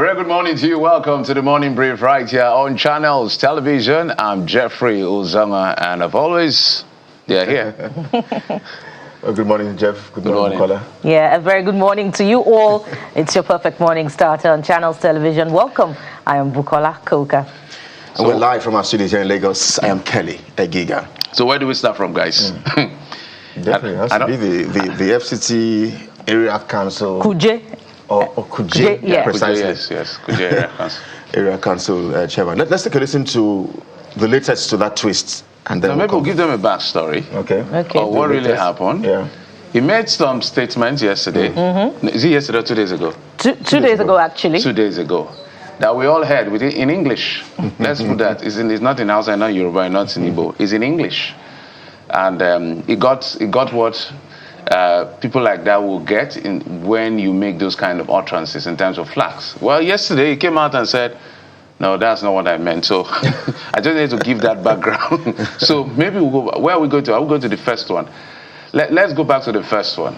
very good morning to you. Welcome to the Morning Brief right here on Channels Television. I'm Jeffrey Uzama, and as always, they're here. Well, good morning, Jeff. Good morning, Bukola. Yeah, a very good morning to you all. It's your perfect morning starter on Channels Television. Welcome. I am Bukola Koka. And we're live from our studios here in Lagos. I am Kelly Egiga. So where do we start from, guys? Definitely has to be the FCT Area Council. Kuje. Or Kuje, yeah. Precisely. Yes, Kuje Area Council. Area Council Chairman. Let's take a listen to the latest to that twist. And then maybe we'll give them a backstory. Okay. Or what really happened. Yeah. He made some statements yesterday. Is it yesterday or 2 days ago? Two days ago, actually. 2 days ago. That we all heard in English. Let's put that. It's not in Hausa, not Yoruba, not in Igbo. It's in English. And it got what people like that will get when you make those kind of utterances in terms of flags. Well, yesterday he came out and said, no, that's not what I meant. So I just need to give that background. So maybe we'll go. Where are we going to? I'll go to the first one. Let's go back to the first one.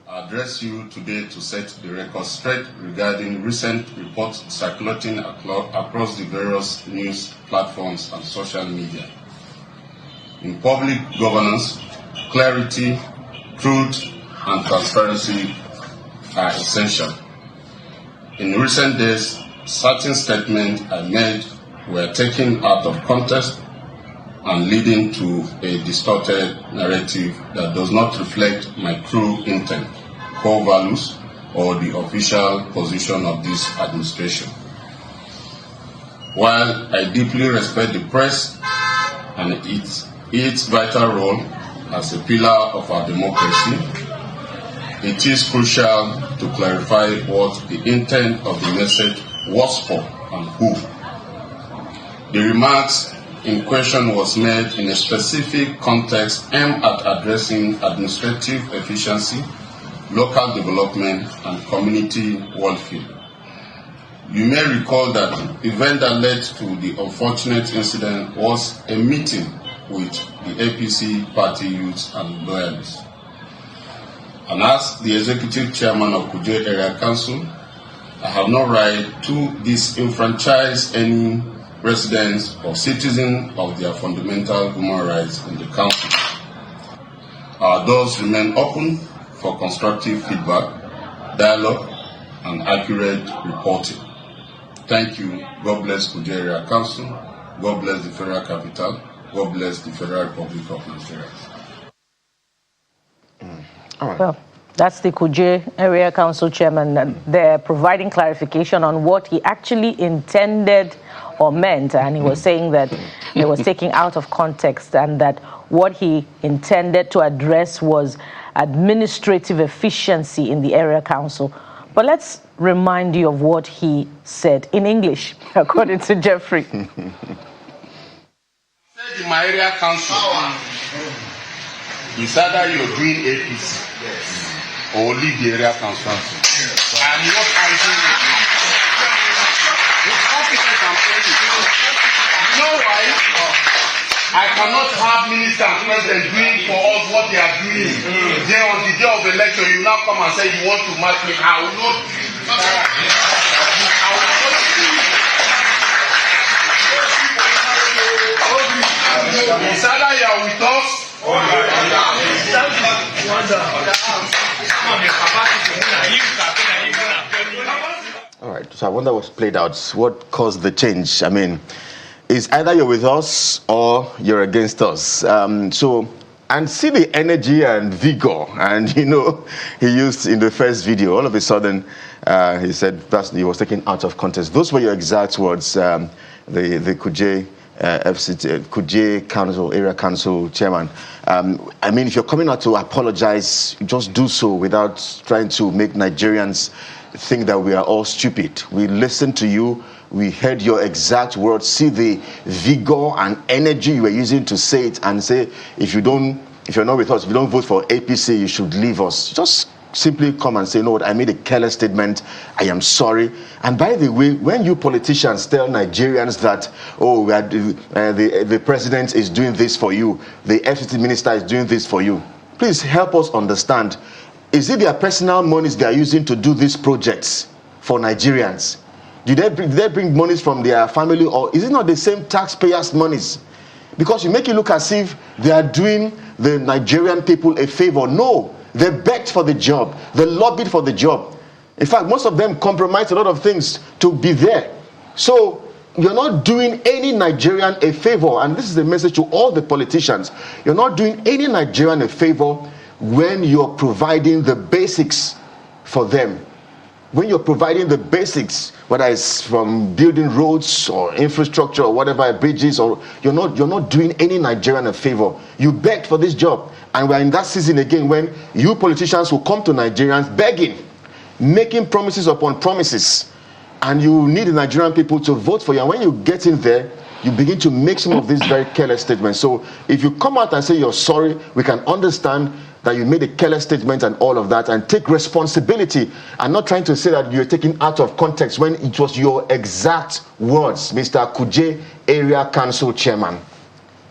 I address you today to set the record straight regarding recent reports circulating across the various news platforms and social media. In public governance, clarity, truth, and transparency are essential. In recent days, certain statements I made were taken out of context and leading to a distorted narrative that does not reflect my true intent, core values, or the official position of this administration. While I deeply respect the press and its vital role as a pillar of our democracy, it is crucial to clarify what the intent of the message was for and who. The remarks in question was made in a specific context aimed at addressing administrative efficiency, local development, and community welfare. You may recall that the event that led to the unfortunate incident was a meeting with the APC party youths and loyalists. And as the executive chairman of Kuje Area Council, I have no right to disenfranchise any residents or citizens of their fundamental human rights in the council. Our doors remain open for constructive feedback, dialogue, and accurate reporting. Thank you. God bless Kuje Area Council. God bless the Federal Capital. God bless the Federal Republic of Nigeria. All right. Well, that's the Kuje Area Council Chairman. They're providing clarification on what he actually intended or meant, and he was saying that it was taken out of context and that what he intended to address was administrative efficiency in the area council. But let's remind you of what he said in English, according to Jeffrey. In my area council, it's either you're doing APC or leave the area council. I'm not arguing with you. With confidence, I'm telling you. You know why? I cannot have minister and president doing for us what they are doing. Then on the day of election, you now come and say you want to match me. I will not do it. I will not do it. It's either you are with us or you are All right. So I wonder what's played out. What caused the change? I mean, it's either you're with us or you're against us. And see the energy and vigor, and he used in the first video. All of a sudden, he said he was taken out of context. Those were your exact words. The Kuje FCT, Kuje Council, Area Council Chairman. I mean, if you're coming out to apologize, just do so without trying to make Nigerians think that we are all stupid. We listened to you. We heard your exact words. See the vigor and energy you were using to say it, and say, if you're not with us, if you don't vote for APC, you should leave us. Just simply come and say, no, I made a careless statement. I am sorry. And by the way, when you politicians tell Nigerians that, oh, the president is doing this for you, the FCT minister is doing this for you, please help us understand. Is it their personal monies they are using to do these projects for Nigerians? Did they bring monies from their family, or is it not the same taxpayers' monies? Because you make it look as if they are doing the Nigerian people a favor. No, they begged for the job. They lobbied for the job. In fact, most of them compromised a lot of things to be there. So you're not doing any Nigerian a favor, and this is the message to all the politicians. You're not doing any Nigerian a favor when you're providing the basics for them. When you're providing the basics, whether it's from building roads or infrastructure or whatever, bridges, or you're not doing any Nigerian a favor. You begged for this job, and we're in that season again when you politicians will come to Nigerians begging, making promises upon promises, and you need the Nigerian people to vote for you. And when you get in there, you begin to make some of these very careless statements. So if you come out and say you're sorry, we can understand that you made a careless statement and all of that, and take responsibility. I'm not trying to say that you're taking out of context when it was your exact words, Mr. Kuje, Area Council Chairman.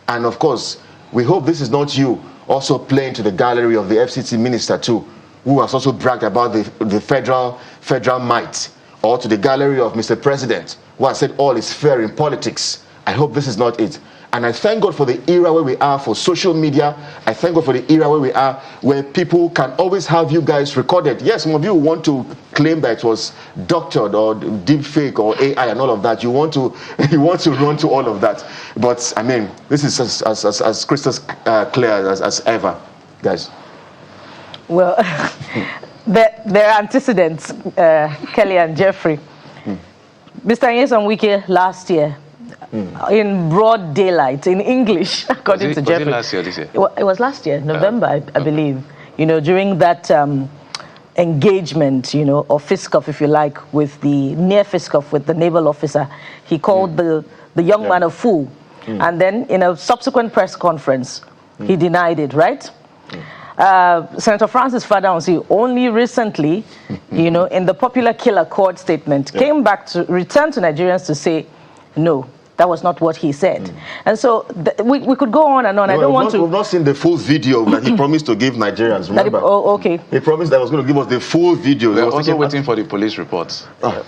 And of course, we hope this is not you also playing to the gallery of the FCT Minister too, who has also bragged about the federal might, or to the gallery of Mr. President, who has said all is fair in politics. I hope this is not it. And I thank God for the era where we are for social media. I thank God for the era where we are, where people can always have you guys recorded. Yes, some of you want to claim that it was doctored or deep fake or AI and all of that. You want to run to all of that. But I mean, this is as crystal clear as ever, guys. Well, there are antecedents, Kelly and Jeffrey. Mr. Nyesom Wike last year, in broad daylight, in English, according to Jeffrey. Was it last year, this year? It was last year, November, I believe. You know, during that engagement, you know, or fist-off, if you like, with the near fist-off with the naval officer, he called the young man a fool. And then in a subsequent press conference, he denied it, right? Senator Francis Fadonsi only recently, you know, in the popular killer court statement, came back to return to Nigerians to say, no, that was not what he said. And so we could go on and on. No, I don't want to. We've not seen the full video that he promised to give Nigerians. Remember? Oh, okay. He promised that he was going to give us the full video. We're also waiting for the police reports. Oh.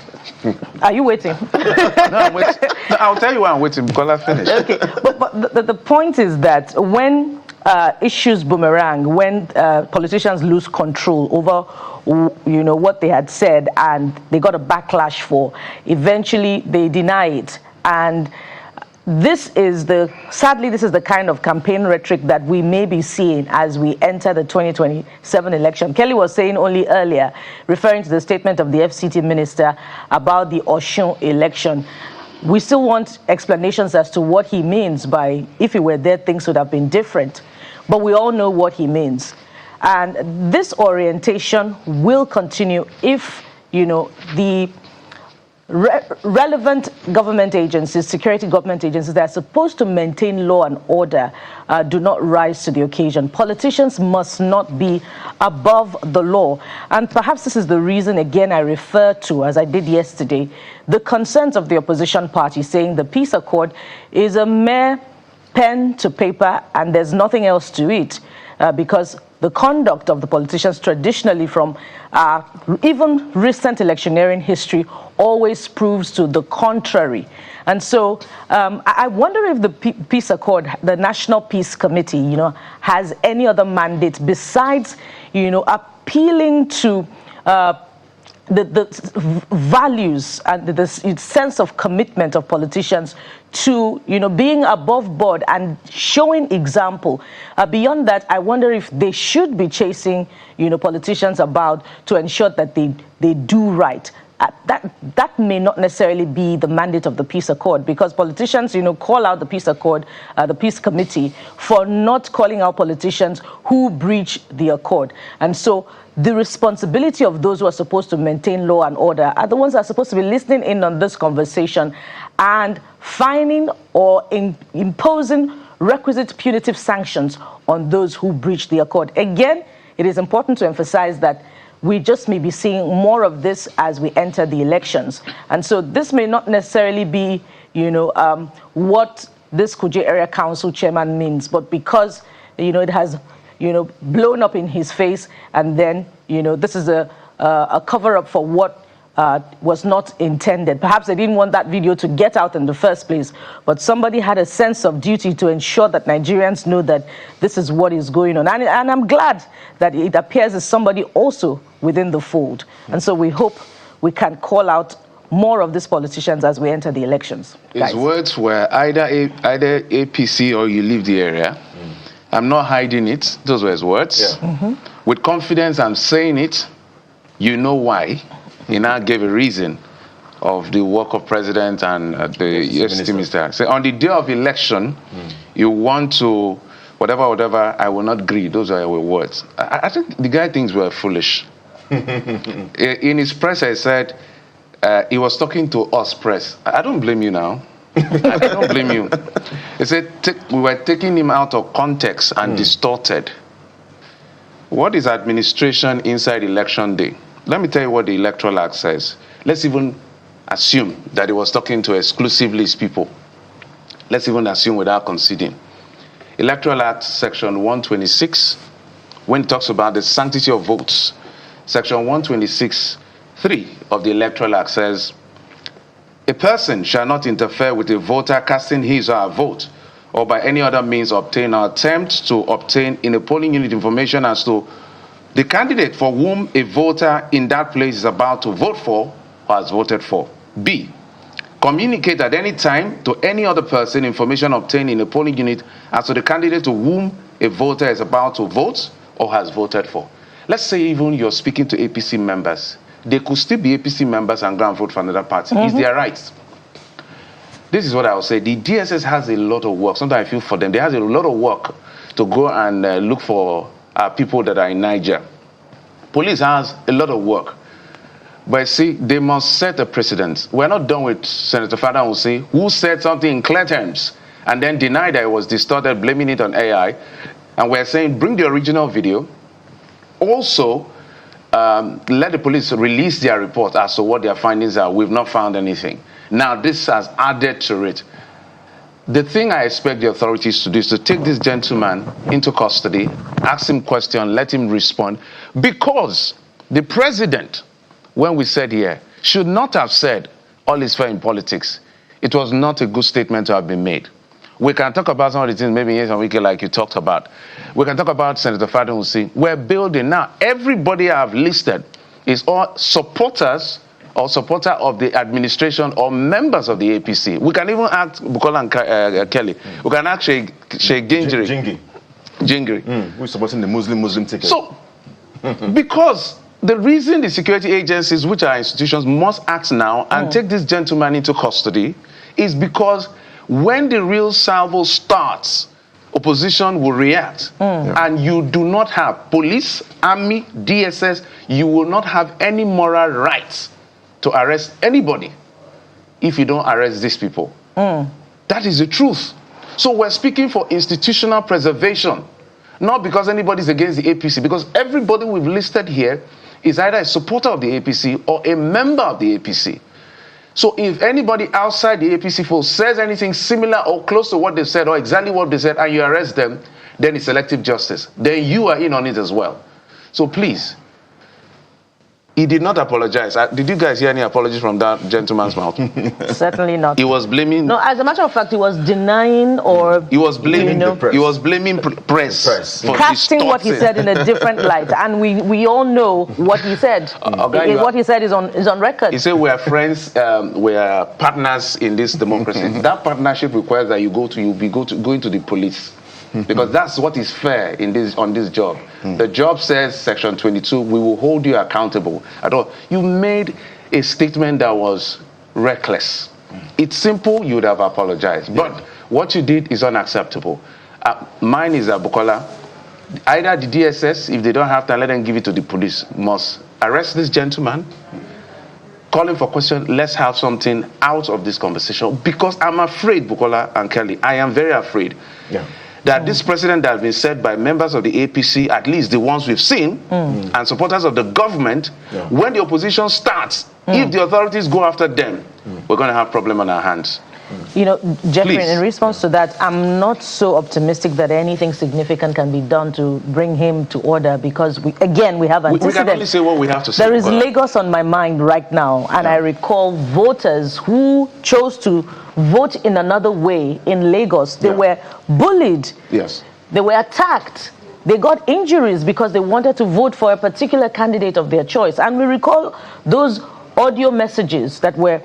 Are you waiting? No, I'll tell you why I'm waiting, because I finished. Okay, but the point is that when issues boomerang, when politicians lose control over, you know, what they had said and they got a backlash for, eventually they deny it. And sadly, this is the kind of campaign rhetoric that we may be seeing as we enter the 2027 election. Kelly was saying only earlier, referring to the statement of the FCT minister about the Osun election. We still want explanations as to what he means by, if he were there, things would have been different. But we all know what he means. And this orientation will continue if, you know, the relevant government agencies, security government agencies that are supposed to maintain law and order do not rise to the occasion. Politicians must not be above the law. And perhaps this is the reason, again, I refer to, as I did yesterday, the concerns of the opposition party saying the peace accord is a mere pen to paper and there's nothing else to it, because the conduct of the politicians traditionally from even recent electioneering history always proves to the contrary. And so I wonder if the peace accord, the National Peace Committee, you know, has any other mandate besides, you know, appealing to the values and the sense of commitment of politicians to, you know, being above board and showing example. Beyond that, I wonder if they should be chasing, you know, politicians about to ensure that they do right. That may not necessarily be the mandate of the peace accord, because politicians, you know, call out the peace accord, the peace committee, for not calling out politicians who breach the accord. And so the responsibility of those who are supposed to maintain law and order are the ones that are supposed to be listening in on this conversation and fining or imposing requisite punitive sanctions on those who breach the accord. Again, it is important to emphasize that we just may be seeing more of this as we enter the elections. And so this may not necessarily be, you know, what this Kuje Area Council chairman means, but because, you know, it has blown up in his face, and then, this is a cover-up for what was not intended. Perhaps they didn't want that video to get out in the first place, but somebody had a sense of duty to ensure that Nigerians know that this is what is going on. And I'm glad that it appears as somebody also within the fold. And so we hope we can call out more of these politicians as we enter the elections. His words were either APC or you leave the area. I'm not hiding it. Those were his words. Yeah. With confidence, I'm saying it. You know why. He now gave a reason of the work of president and the EFCC minister. So on the day of election, you want to, whatever, I will not agree. Those are your words. I think the guy thinks we're foolish. In his press, I said, he was talking to us press. I don't blame you now. I don't blame you. He said, we were taking him out of context and distorted. What is administration inside election day? Let me tell you what the Electoral Act says. Let's even assume that he was talking to exclusively his people. Let's even assume without conceding. Electoral Act section 126, when it talks about the sanctity of votes, section 126(3) of the Electoral Act says, a person shall not interfere with a voter casting his or her vote, or by any other means obtain or attempt to obtain in a polling unit information as to the candidate for whom a voter in that place is about to vote for or has voted for. B, communicate at any time to any other person information obtained in a polling unit as to the candidate to whom a voter is about to vote or has voted for. Let's say even you're speaking to APC members. They could still be APC members and go and vote for another party. It's their right. This is what I will say. The DSS has a lot of work. Sometimes I feel for them. They have a lot of work to go and look for people that are in Niger. Police has a lot of work. But see, they must set a precedent. We're not done with Senator Fada Hussey, who said something in clear terms and then denied that it was distorted, blaming it on AI. And we're saying, bring the original video. Also, let the police release their report as to what their findings are. We've not found anything. Now, this has added to it. The thing I expect the authorities to do is to take this gentleman into custody, ask him questions, let him respond, because the president, when we said here, should not have said all is fair in politics. It was not a good statement to have been made. We can talk about some of the things, maybe in some week like you talked about. We can talk about Senator Fada Hussey. We're building now. Everybody I've listed is all supporters or supporter of the administration or members of the APC. We can even ask Bukola and Kelly. We can ask Sheikh Jingiri. Who's supporting the Muslim ticket. So, because the reason the security agencies, which are institutions, must act now and take this gentleman into custody is because when the real salvo starts, opposition will react. And you do not have police, army, DSS, you will not have any moral rights to arrest anybody if you don't arrest these people. That is the truth. So we're speaking for institutional preservation, not because anybody's against the APC, because everybody we've listed here is either a supporter of the APC or a member of the APC. So if anybody outside the APC fold says anything similar or close to what they said or exactly what they said and you arrest them, then it's selective justice. Then you are in on it as well. So please, he did not apologize. Did you guys hear any apologies from that gentleman's mouth? Certainly not. He was blaming... No, as a matter of fact, he was denying or... He was blaming the press. He was blaming press for casting what he said in a different light. And we all know what he said. What he said is on record. He said we are friends, we are partners in this democracy. That partnership requires that you go into the police. Because that's what is fair on this job. The job says, Section 22, we will hold you accountable. You made a statement that was reckless. It's simple, you would have apologized. But what you did is unacceptable. Mine is Bukola. Either the DSS, if they don't have to, let them give it to the police, must arrest this gentleman, call him for question, let's have something out of this conversation. Because I'm afraid, Bukola and Kelly, I am very afraid. That this precedent that has been set by members of the APC, at least the ones we've seen, and supporters of the government, when the opposition starts, if the authorities go after them, we're going to have a problem on our hands. You know, Jeffrey, Please. in response to that, I'm not so optimistic that anything significant can be done to bring him to order because, we have antecedents. We can only say what we have to say. There is Lagos on my mind right now, and I recall voters who chose to vote in another way in Lagos. They were bullied. Yes. They were attacked. They got injuries because they wanted to vote for a particular candidate of their choice. And we recall those audio messages that were,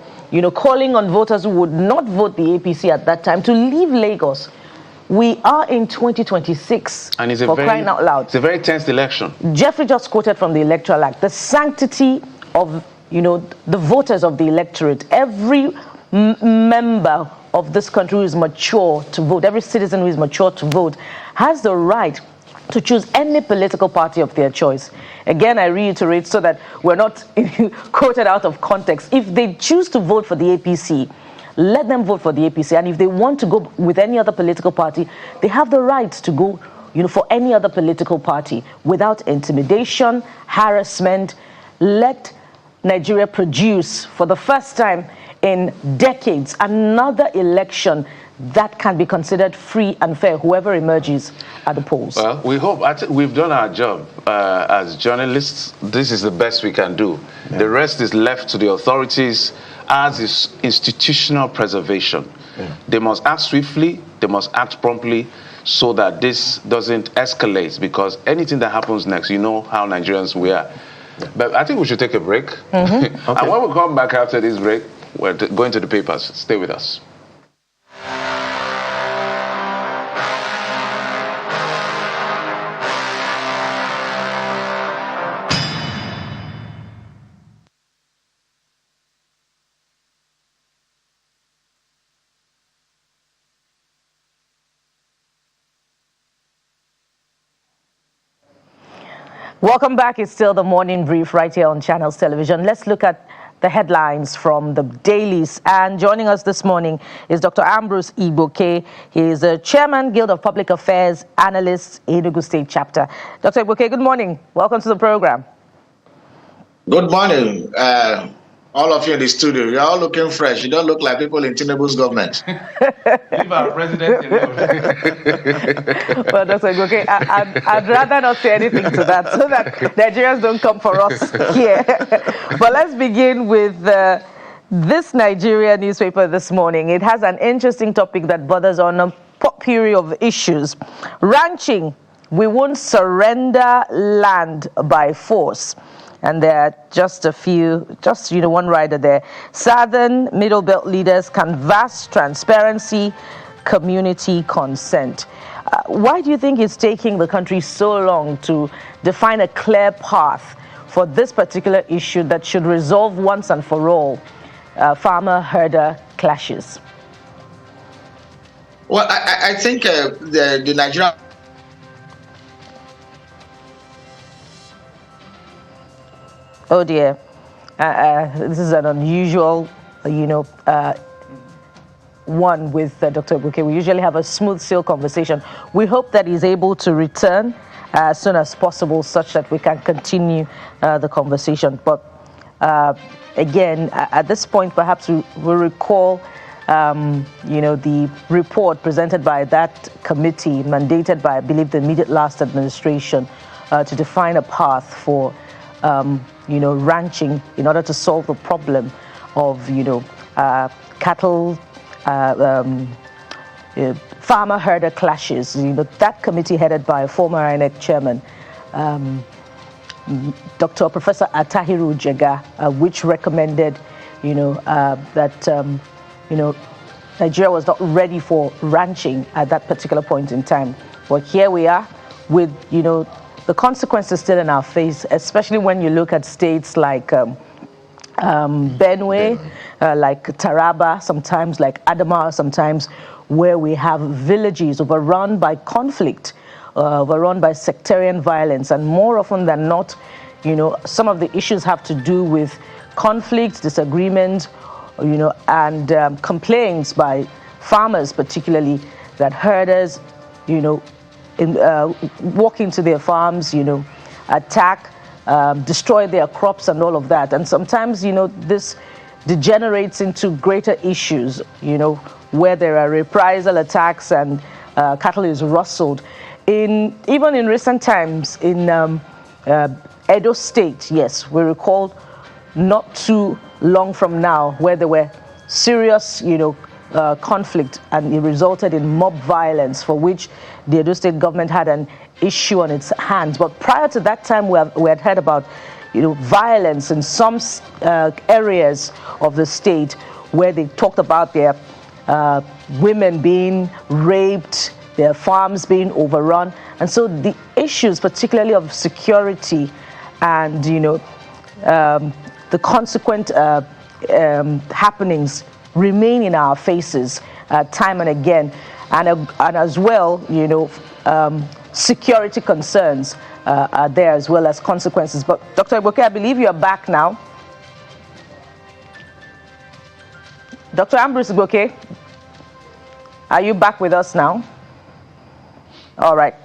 calling on voters who would not vote the APC at that time to leave Lagos. We are in 2026, and it's crying out loud. It's a very tense election. Jeffrey just quoted from the Electoral Act, the sanctity of, the voters of the electorate. Every member of this country who is mature to vote, every citizen who is mature to vote, has the right to choose any political party of their choice. Again, I reiterate so that we're not quoted out of context. If they choose to vote for the APC, let them vote for the APC. And if they want to go with any other political party, they have the right to go, for any other political party without intimidation, harassment. Let Nigeria produce, for the first time in decades, another election that can be considered free and fair, whoever emerges at the polls. Well, we hope. We've done our job as journalists. This is the best we can do. Yeah. The rest is left to the authorities, as is institutional preservation. Yeah. They must act swiftly, they must act promptly, so that this doesn't escalate, because anything that happens next, how Nigerians we are. Yeah. But I think we should take a break. Okay. And when we come back after this break, we're going to the papers. Stay with us. Welcome back. It's still the morning brief right here on Channels Television. Let's look at the headlines from the dailies. And joining us this morning is Dr. Ambrose Igboke. He is the Chairman, Guild of Public Affairs Analysts, Enugu State Chapter. Dr. Igboke, good morning. Welcome to the program. Good morning. All of you in the studio, you're all looking fresh. You don't look like people in Tinubu's government. Leave our president alone. Well, Dr. Igboke, I'd rather not say anything to that so that Nigerians don't come for us here. But let's begin with this Nigeria newspaper this morning. It has an interesting topic that borders on a potpourri of issues. Ranching, we won't surrender land by force. And there are just a few, one rider there. Southern Middle Belt leaders canvass transparency, community consent. Why do you think it's taking the country so long to define a clear path for this particular issue that should resolve once and for all farmer-herder clashes? Well, I think the Nigerian... Oh dear, this is an unusual, one with Dr. Igboke. We usually have a smooth sail conversation. We hope that he's able to return as soon as possible such that we can continue the conversation. But again, at this point, perhaps we'll recall, the report presented by that committee mandated by, I believe, the immediate last administration to define a path for ranching in order to solve the problem of, cattle, farmer-herder clashes. That committee headed by former INEC chairman, Dr. Professor Atahiru Jega, which recommended, that, Nigeria was not ready for ranching at that particular point in time. But here we are with, the consequences still in our face, especially when you look at states like Benue, like Taraba, sometimes like Adamawa, sometimes where we have villages overrun by conflict, overrun by sectarian violence, and more often than not, some of the issues have to do with conflict, disagreement, and complaints by farmers, particularly that herders, walk into their farms, attack, destroy their crops and all of that. And sometimes, this degenerates into greater issues, where there are reprisal attacks and cattle is rustled. Even in recent times, in Edo State, yes, we recall not too long from now, where there were serious, conflict, and it resulted in mob violence, for which the Edo State government had an issue on its hands. But prior to that time, we had heard about, violence in some areas of the state, where they talked about their women being raped, their farms being overrun. And so the issues, particularly of security and, the consequent happenings, remain in our faces time and again. And as well, security concerns are there, as well as consequences. But Dr. Igboke, I believe you are back now. Dr. Ambrose Igboke, are you back with us now? All right.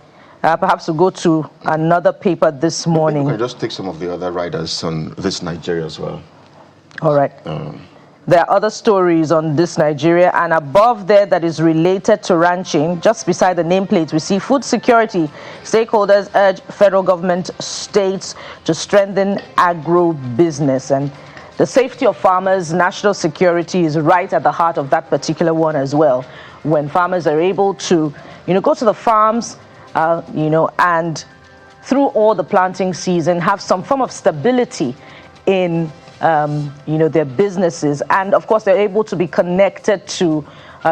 Perhaps we'll go to another paper this morning. We can just take some of the other writers on this Nigeria as well. All right. There are other stories on this Nigeria, and above there that is related to ranching, just beside the nameplate, we see food security. Stakeholders urge federal government, states to strengthen agro-business. And the safety of farmers, national security is right at the heart of that particular one as well. When farmers are able to, go to the farms, and through all the planting season, have some form of stability in their businesses, and of course they're able to be connected to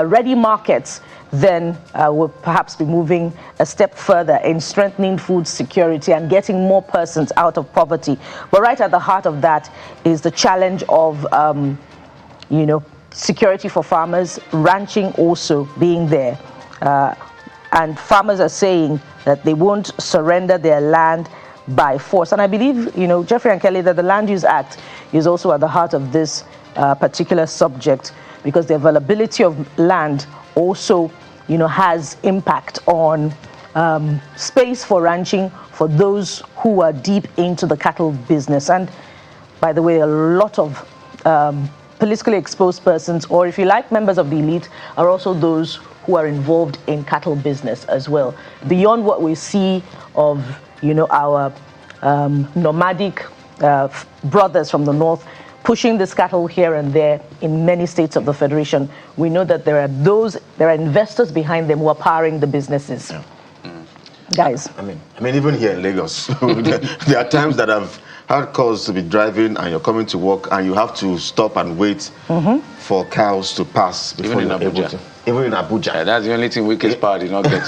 ready markets, then we'll perhaps be moving a step further in strengthening food security and getting more persons out of poverty. But right at the heart of that is the challenge of security for farmers, ranching also being there, and farmers are saying that they won't surrender their land by force. And I believe, Jeffrey and Kelly, that the Land Use Act is also at the heart of this particular subject, because the availability of land also, has impact on space for ranching for those who are deep into the cattle business. And by the way, a lot of politically exposed persons, or if you like, members of the elite, are also those who are involved in cattle business as well. Beyond what we see of, our nomadic brothers from the north pushing this cattle here and there in many states of the Federation, we know that there are investors behind them who are powering the businesses. Yeah. Guys. I mean, even here in Lagos, there are times that I've had calls to be driving and you're coming to work and you have to stop and wait for cows to pass before you're able to. Even in Abuja. Yeah, that's the only thing Wike's power did not get.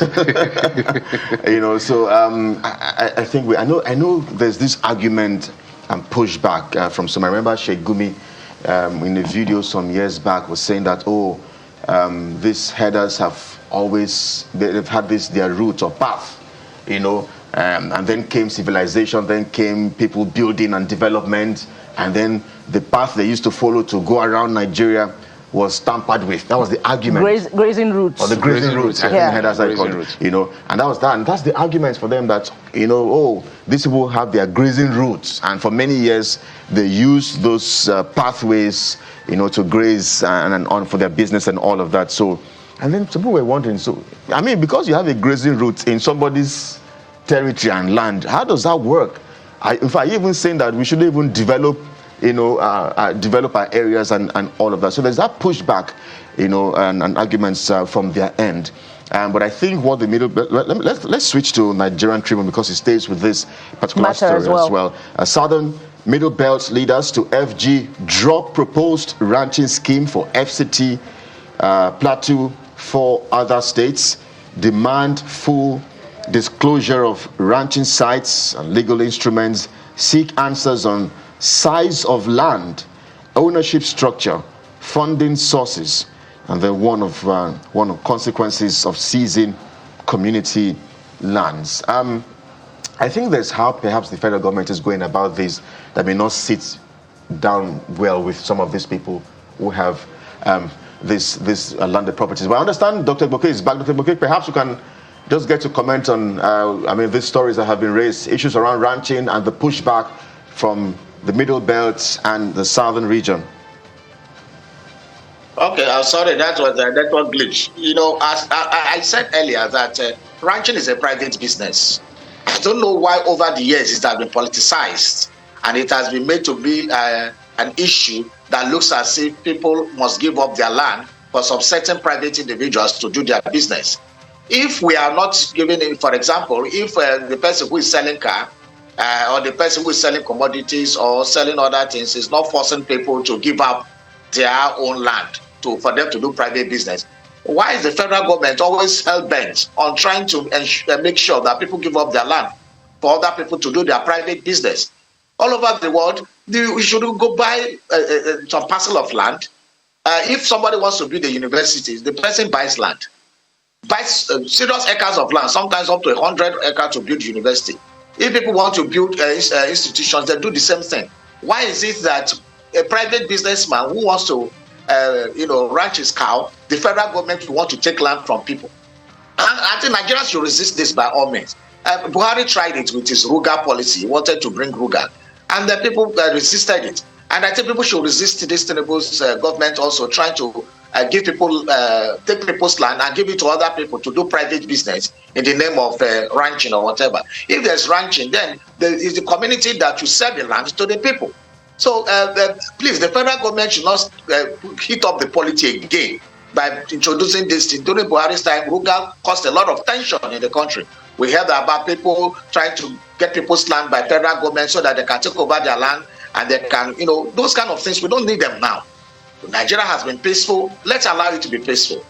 So I think I know there's this argument and pushback from some. I remember Sheikh Gumi in a video some years back was saying that, these herders have they've had their route or path, and then came civilization, then came people building and development, and then the path they used to follow to go around Nigeria was tampered with. That was the argument. Grazing routes. Or the grazing routes. That's how you call it. And that was that. And that's the argument for them that, these people have their grazing routes. And for many years, they use those pathways, to graze and on for their business and all of that. So, and then some people were wondering, because you have a grazing route in somebody's territory and land, how does that work? In fact, even saying that we shouldn't even develop develop our areas and all of that. So there's that pushback, and arguments from their end. But I think what the middle, let's switch to Nigerian Tribune because it stays with this particular story as well. Southern Middle Belt leaders to FG drop proposed ranching scheme for FCT, Plateau, 4 other states, demand full disclosure of ranching sites and legal instruments, seek answers on size of land, ownership structure, funding sources, and then one of consequences of seizing community lands. I think there's how perhaps the federal government is going about this that may not sit down well with some of these people who have this landed properties. But I understand Dr. Igboke is back. Dr. Igboke, perhaps you can just get to comment on these stories that have been raised, issues around ranching and the pushback from the Middle Belt and the Southern region. Sorry, that was a network glitch. You know, as I said earlier, that ranching is a private business. I don't know why over the years it has been politicized and it has been made to be an issue that looks as if people must give up their land for some certain private individuals to do their business. If we are not giving it, for example, if the person who is selling car or the person who is selling commodities or selling other things is not forcing people to give up their own land for them to do private business, why is the federal government always hell-bent on trying to make sure that people give up their land for other people to do their private business? All over the world, we should go buy some parcel of land. If somebody wants to build a university, the person buys land, buys serious acres of land, sometimes up to 100 acres to build university. If people want to build institutions, they do the same thing. Why is it that a private businessman who wants to ranch his cow, the federal government will want to take land from people? And I think Nigeria should resist this by all means. Buhari tried it with his Ruga policy. He wanted to bring Ruga, and the people resisted it. And I think people should resist this Tinubu's government also trying to give people, take people's land and give it to other people to do private business in the name of ranching or whatever. If there's ranching, then there is the community that should sell the land to the people. So please, the federal government should not heat up the polity again by introducing this thing. During Buhari's time, Ruga caused a lot of tension in the country. We heard about people trying to get people's land by federal government so that they can take over their land and they can, those kind of things. We don't need them now. Nigeria has been peaceful. Let's allow it to be peaceful.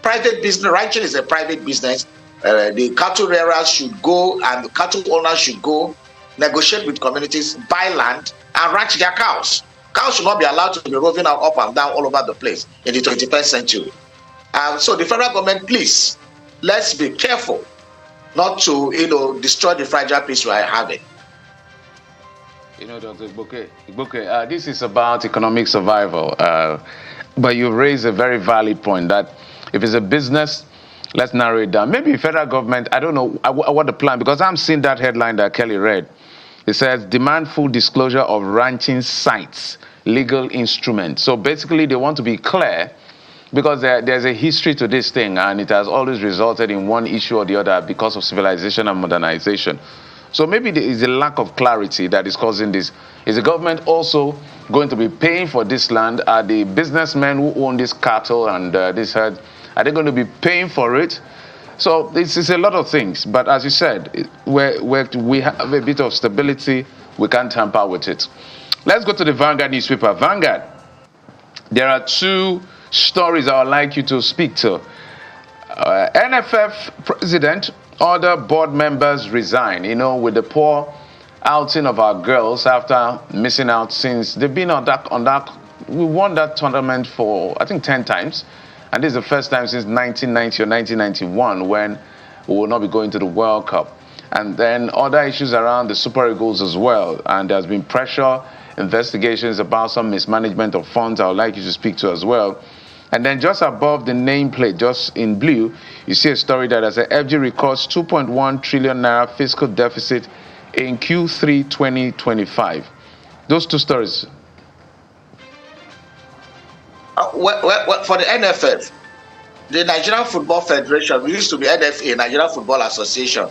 Private business, ranching is a private business. The cattle rearers should go and the cattle owners should go, negotiate with communities, buy land, and ranch their cows. Cows should not be allowed to be roving up and down all over the place in the 21st century. So the federal government, please, let's be careful not to, destroy the fragile peace we are having. Dr. Igboke, this is about economic survival. But you raise a very valid point that if it's a business, let's narrow it down. Maybe federal government, I don't know what the plan, because I'm seeing that headline that Kelly read. It says, demand full disclosure of ranching sites, legal instrument. So basically they want to be clear because there's a history to this thing and it has always resulted in one issue or the other because of civilization and modernization. So maybe there is a lack of clarity that is causing this. Is the government also going to be paying for this land? Are the businessmen who own this cattle and this herd, are they going to be paying for it? So this is a lot of things. But as you said, we have a bit of stability. We can't tamper with it. Let's go to the Vanguard newspaper. Vanguard, there are two stories I would like you to speak to. NFF president, other board members resign, with the poor outing of our girls after missing out since they've been on that. We won that tournament for, I think, 10 times. And this is the first time since 1990 or 1991 when we will not be going to the World Cup. And then other issues around the Super Eagles as well. And there's been pressure, investigations about some mismanagement of funds I would like you to speak to as well. And then just above the nameplate, just in blue, you see a story that has a FG records 2.1 trillion naira fiscal deficit in Q3 2025. Those two stories. For the NFF, the Nigerian Football Federation, we used to be NFA, Nigerian Football Association.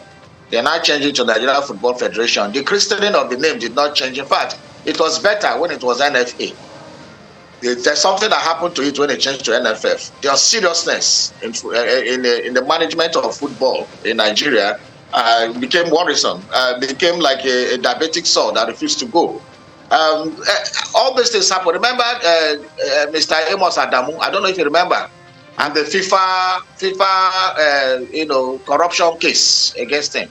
They now changed it to Nigerian Football Federation. The christening of the name did not change. In fact, it was better when it was NFA. There's something that happened to it when it changed to NFF. Their seriousness in the management of football in Nigeria became worrisome. Became like a diabetic soul that refused to go. All these things happened. Remember Mr. Amos Adamu? I don't know if you remember. And the FIFA corruption case against him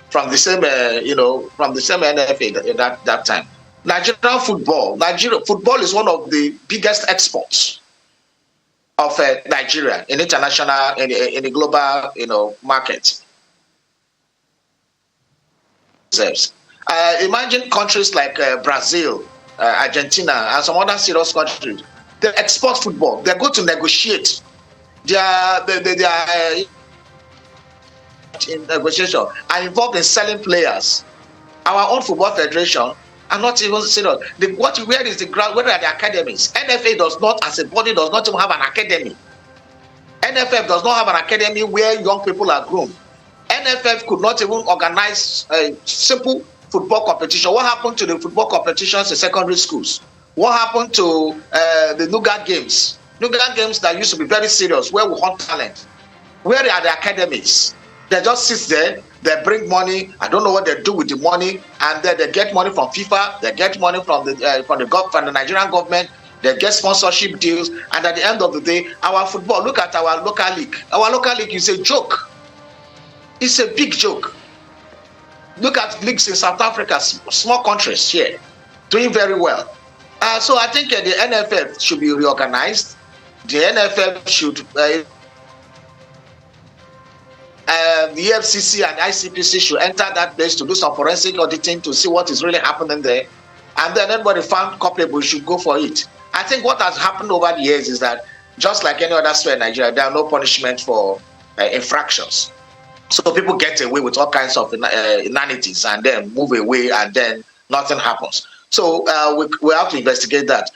from the same NFA at that time. Nigeria football is one of the biggest exports of Nigeria in international, in the global, market. Imagine countries like Brazil, Argentina, and some other serious countries. They export football. They go to negotiate. They are in negotiation, are involved in selling players. Our own football federation are not even serious. Where is the ground? Where are the academies? NFA does not, as a body, does not even have an academy. NFF does not have an academy where young people are groomed. NFF could not even organize a simple football competition. What happened to the football competitions in secondary schools? What happened to the Nougat games? Nougat games that used to be very serious, where we hunt talent. Where are the academies? They just sit there, they bring money, I don't know what they do with the money, and then they get money from FIFA, they get money from the Nigerian government, they get sponsorship deals, and at the end of the day, our football, look at our local league. Our local league is a joke. It's a big joke. Look at leagues in South Africa, small countries here, doing very well. So I think the NFF should be reorganized. The NFF should, the EFCC and ICPC should enter that place to do some forensic auditing to see what is really happening there. And then anybody found culpable should go for it. I think what has happened over the years is that just like any other state in Nigeria, there are no punishment for infractions. So people get away with all kinds of inanities and then move away and then nothing happens. So we have to investigate that.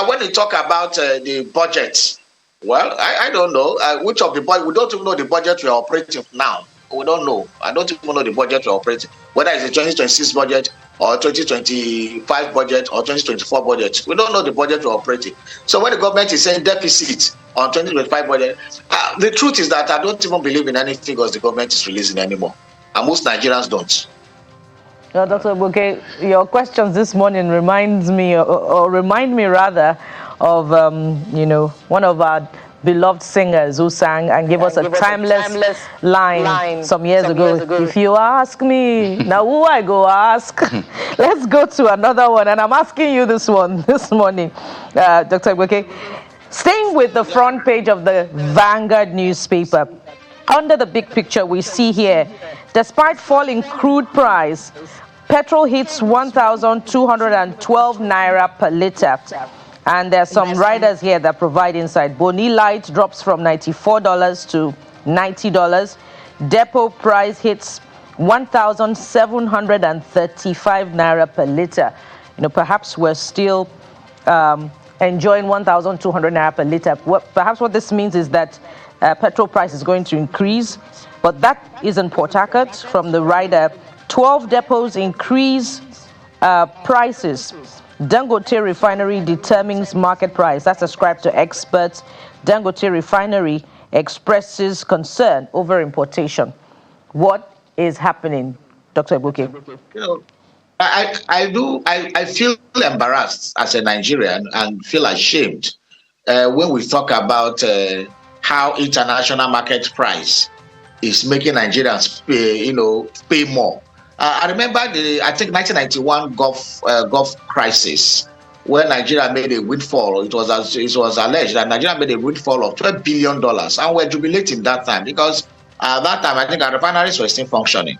When you talk about the budget, well, I don't know which of the budget. We don't even know the budget we are operating now. We don't know. I don't even know the budget we are operating. Whether it's the 2026 budget or 2025 budget or 2024 budget. We don't know the budget we are operating. So when the government is saying deficit on 2025 budget, the truth is that I don't even believe in any figures the government is releasing anymore. And most Nigerians don't. Dr. Bouquet, your questions this morning remind me rather of one of our beloved singers who sang and gave us a timeless line some years ago. If you ask me, now who I go ask? Let's go to another one, and I'm asking you this one this morning, Dr. Bouquet. Staying with the front page of the Vanguard newspaper, under the big picture we see here, despite falling crude price, petrol hits 1,212 naira per litre. And there's some riders here that provide insight. Boni Light drops from $94 to $90. Depot price hits 1,735 naira per litre. Perhaps we're still enjoying 1,200 naira per litre. Perhaps what this means is that petrol price is going to increase, but that is in Port Harcourt from the rider. 12 depots increase prices. Dangote Refinery determines market price. That's ascribed to experts. Dangote Refinery expresses concern over importation. What is happening, Dr. Bouquet? I feel embarrassed as a Nigerian and feel ashamed when we talk about how international market price is making Nigerians pay more. I remember I think 1991 Gulf crisis, when Nigeria made a windfall. It was alleged that Nigeria made a windfall of $12 billion, and we're jubilating that time because at that time I think our refineries were still functioning.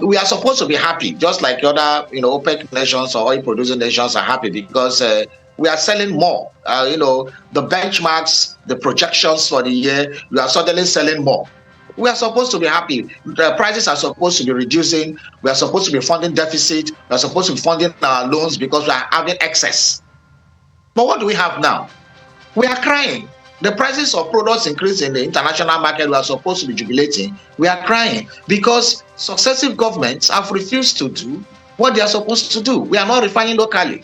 We are supposed to be happy, just like other OPEC nations or oil-producing nations are happy because we are selling more. The benchmarks, the projections for the year, we are suddenly selling more. We are supposed to be happy. The prices are supposed to be reducing. We are supposed to be funding deficit. We are supposed to be funding our loans because we are having excess. But what do we have now? We are crying. The prices of products increase in the international market. We are supposed to be jubilating. We are crying because successive governments have refused to do what they are supposed to do. We are not refining locally.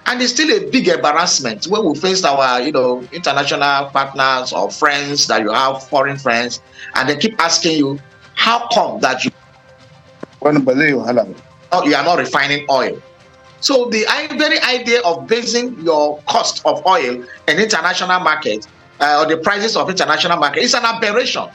And it's still a big embarrassment when we face our, international partners or friends that you have, foreign friends, and they keep asking you, how come that you are not refining oil? So the very idea of basing your cost of oil in international market or the prices of international market is an aberration.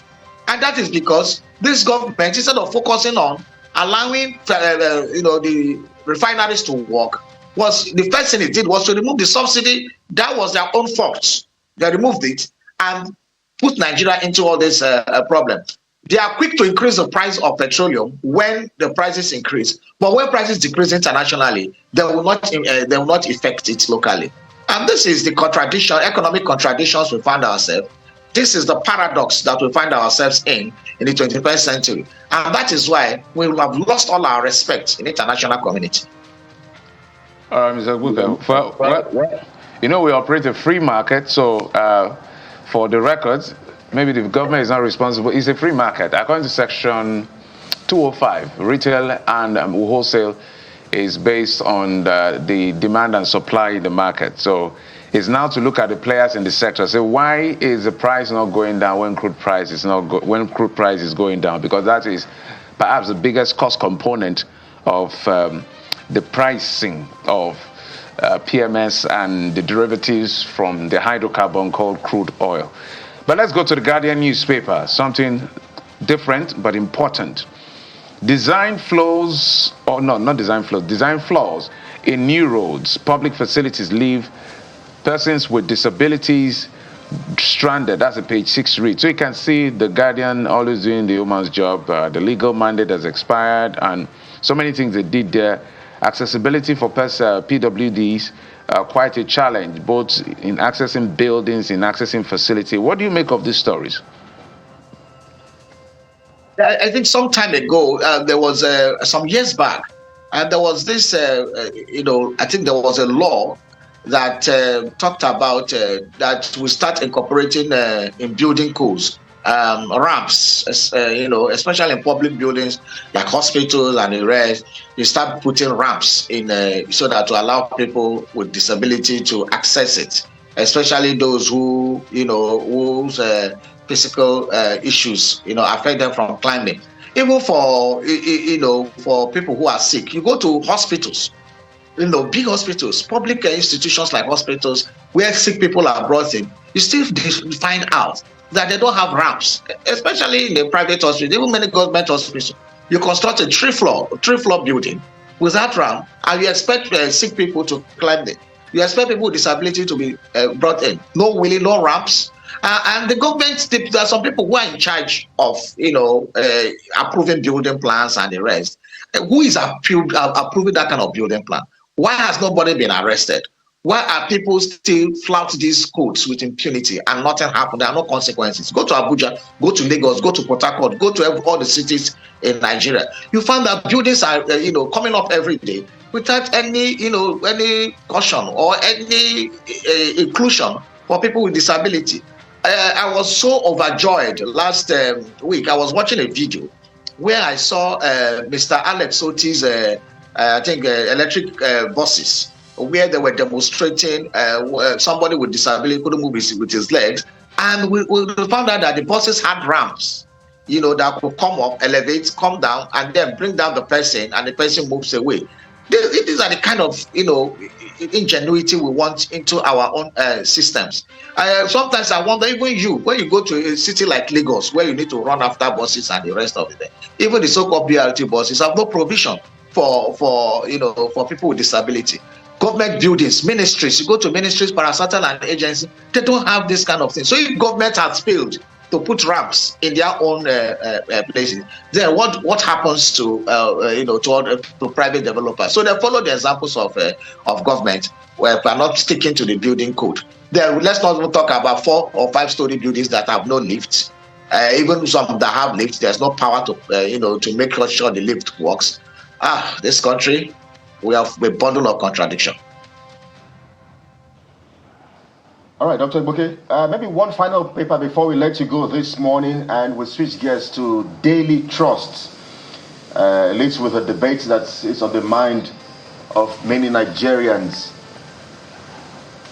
And that is because this government, instead of focusing on allowing the refineries to work, the first thing it did was to remove the subsidy. That was their own fault. They removed it and put Nigeria into all this problem. They are quick to increase the price of petroleum when the prices increase, but when prices decrease internationally, they will not affect it locally. And this is the contradiction, economic contradictions we find ourselves. This is the paradox that we find ourselves in the 21st century, and that is why we have lost all our respect in the international community. Mr. Buka, well, you know, we operate a free market, so for the records, maybe the government is not responsible. It's a free market. According to Section 205, retail and wholesale is based on the demand and supply in the market. So it's now to look at the players in the sector. So why is the price not going down when crude price is going down? Because that is perhaps the biggest cost component of the pricing of PMS and the derivatives from the hydrocarbon called crude oil. But let's go to the Guardian newspaper, something different but important. Design flaws in new roads, public facilities leave persons with disabilities stranded. That's a page 6 read. So you can see the Guardian always doing the woman's job. The legal mandate has expired, and so many things they did there. Accessibility for PWDs, quite a challenge, both in accessing buildings, in accessing facility. What do you make of these stories? I think some time ago, there was some years back, and there was this, I think there was a law that talked about that we start incorporating in building codes ramps, especially in public buildings like hospitals and the rest. You start putting ramps in so that to allow people with disability to access it, especially those who, whose physical issues, affect them from climbing. Even for, for people who are sick, you go to hospitals, big hospitals, public institutions like hospitals where sick people are brought in, you still find out that they don't have ramps, especially in the private hospital, even many government hospitals. You construct a three floor building without ramp, and you expect sick people to climb it. You expect people with disability to be brought in. No wheelie, no ramps. And the government, there are some people who are in charge of, approving building plans and the rest. Who is approving that kind of building plan? Why has nobody been arrested? Why are people still flout these codes with impunity and nothing happened? There are no consequences. Go to Abuja, go to Lagos, go to Port Harcourt, go to all the cities in Nigeria. You find that buildings are, coming up every day without any, any caution or any inclusion for people with disability. I was so overjoyed last week. I was watching a video where I saw Mr. Alex Oti's, electric buses, where they were demonstrating somebody with disability couldn't move with his legs. And we found out that the buses had ramps, that could come up, elevate, come down, and then bring down the person, and the person moves away. These are the kind of, ingenuity we want into our own systems. Sometimes I wonder, even when you go to a city like Lagos, where you need to run after buses and the rest of it, even the so-called BRT buses have no provision for people with disability. Government buildings, ministries, you go to ministries, parastatal and agencies, they don't have this kind of thing. So if government has failed to put ramps in their own places, then what happens to private developers? So they follow the examples of government, where we are not sticking to the building code. Then let's not even talk about 4 or 5 story buildings that have no lifts. Even some that have lifts, there's no power to make sure the lift works. This country, we have a bundle of contradiction. All right, Dr. Ibuke, maybe one final paper before we let you go this morning, and we'll switch gears to Daily Trust. Leads with a debate that is on the mind of many Nigerians.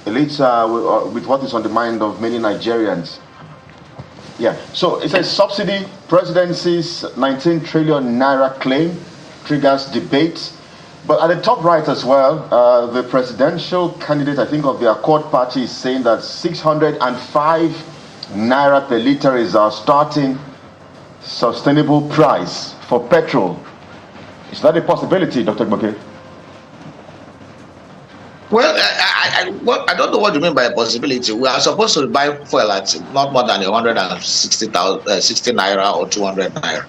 It leads with what is on the mind of many Nigerians. Yeah, so it says subsidy, presidency's 19 trillion naira claim triggers debate. But at the top right as well, the presidential candidate, I think, of the Accord Party is saying that 605 naira per litre is our starting sustainable price for petrol. Is that a possibility, Dr. Ibuke? Well, I don't know what you mean by a possibility. We are supposed to buy fuel at not more than 160 naira or 200 naira.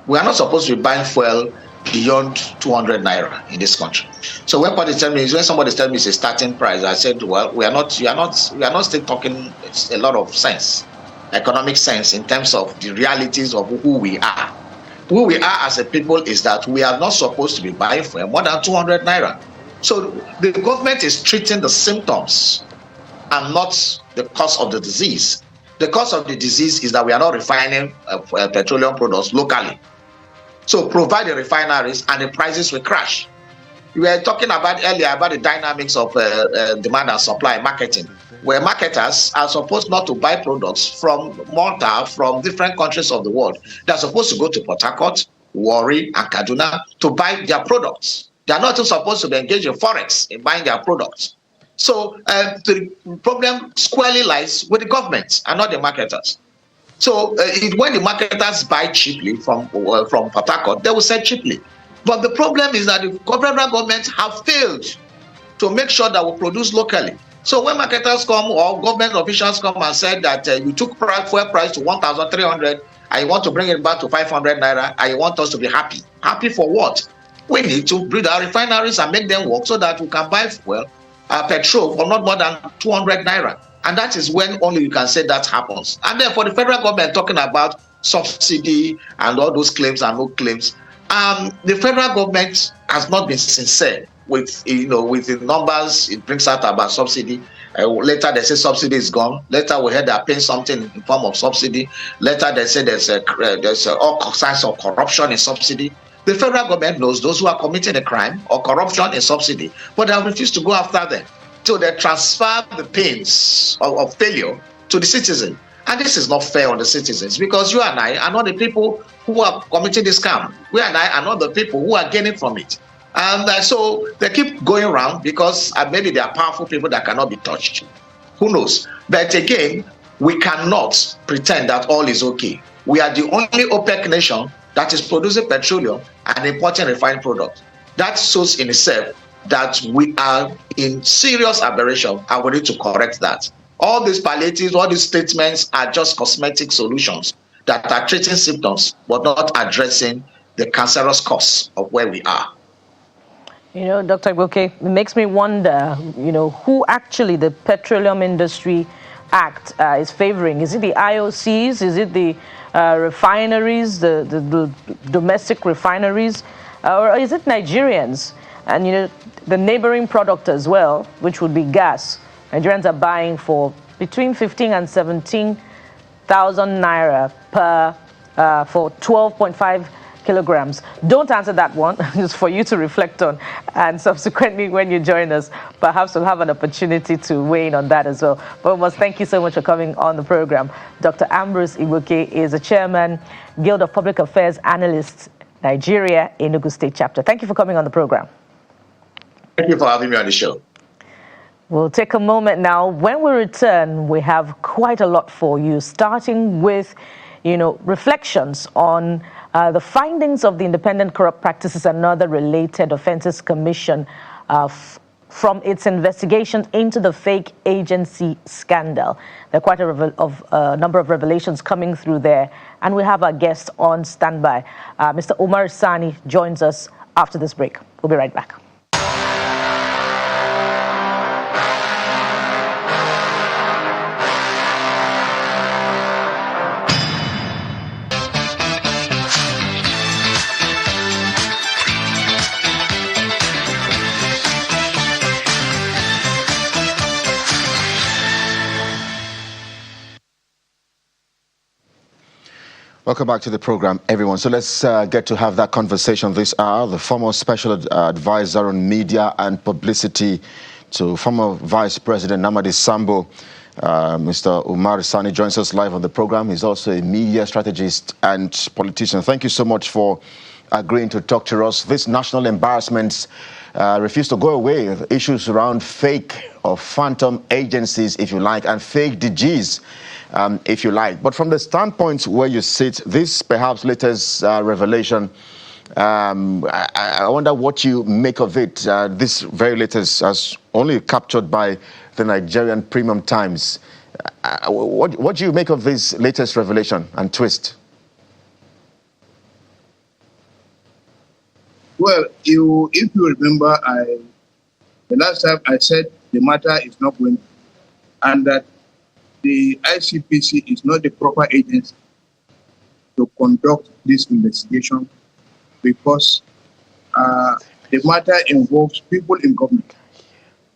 We are not supposed to be buying fuel beyond 200 naira in this country. So when somebody tells me it's a starting price, I said, well, we are not still talking a lot of sense, economic sense, in terms of the realities of who we are. Who we are as a people is that we are not supposed to be buying fuel more than 200 naira. So the government is treating the symptoms and not the cause of the disease. The cause of the disease is that we are not refining petroleum products locally. So provide the refineries and the prices will crash. We were talking about earlier about the dynamics of demand and supply marketing, where marketers are supposed not to buy products from Malta, from different countries of the world. They're supposed to go to Port Harcourt, Warri, and Kaduna to buy their products. They are not supposed to be engaged in forex in buying their products. So the problem squarely lies with the government and not the marketers. So when the marketers buy cheaply from Port Harcourt, they will sell cheaply. But the problem is that the federal government have failed to make sure that we produce locally. So when marketers come or government officials come and said that you took fuel price to 1,300 and you want to bring it back to 500 naira and you want us to be happy. Happy for what? We need to build our refineries and make them work so that we can buy fuel, petrol for not more than 200 naira. And that is when only you can say that happens. And then for the federal government talking about subsidy and all those claims and no claims, the federal government has not been sincere with the numbers it brings out about subsidy. Later they say subsidy is gone. Later we heard they're paying something in form of subsidy. Later they say there's all kinds of corruption in subsidy. The federal government knows those who are committing a crime or corruption in subsidy, but they have refused to go after them. So they transfer the pains of failure to the citizen. And this is not fair on the citizens, because you and I are not the people who are committing this scam. We and I are not the people who are gaining from it. And so they keep going around because maybe they are powerful people that cannot be touched. Who knows? But again, we cannot pretend that all is okay. We are the only OPEC nation that is producing petroleum and importing refined products. That shows in itself that we are in serious aberration and we need to correct that. All these palliatives, all these statements are just cosmetic solutions that are treating symptoms but not addressing the cancerous cause of where we are. Dr. Igboke, it makes me wonder, who actually the Petroleum Industry Act is favoring. Is it the IOCs? Is it the refineries, the domestic refineries? Or is it Nigerians? And, the neighboring product as well, which would be gas. Nigerians are buying for between 15 and 17,000 naira per for 12.5 kilograms. Don't answer that one. It's for you to reflect on. And subsequently, when you join us, perhaps we'll have an opportunity to weigh in on that as well. But we must thank you so much for coming on the program. Dr. Ambrose Igboke is the chairman, Guild of Public Affairs Analysts, Nigeria, Enugu State Chapter. Thank you for coming on the program. Thank you for having me on the show. We'll take a moment now. When we return, we have quite a lot for you, starting with, reflections on the findings of the Independent Corrupt Practices and Other Related Offences Commission from its investigation into the fake agency scandal. There are quite a number of revelations coming through there, and we have our guest on standby. Mr. Umar Sani joins us after this break. We'll be right back. Welcome back to the program, everyone. So let's get to have that conversation this hour. The former special advisor on media and publicity to former Vice President Namadi Sambo, Mr. Umar Sani, joins us live on the program. He's also a media strategist and politician. Thank you so much for agreeing to talk to us. These national embarrassments refuse to go away. Issues around fake or phantom agencies, if you like, and fake DGs, if you like. But from the standpoint where you sit, this perhaps latest revelation, I wonder what you make of it. This very latest, as only captured by the Nigerian Premium Times. What do you make of this latest revelation and twist? Well, if you remember, the last time I said the matter is not going, and that the ICPC is not the proper agency to conduct this investigation because the matter involves people in government.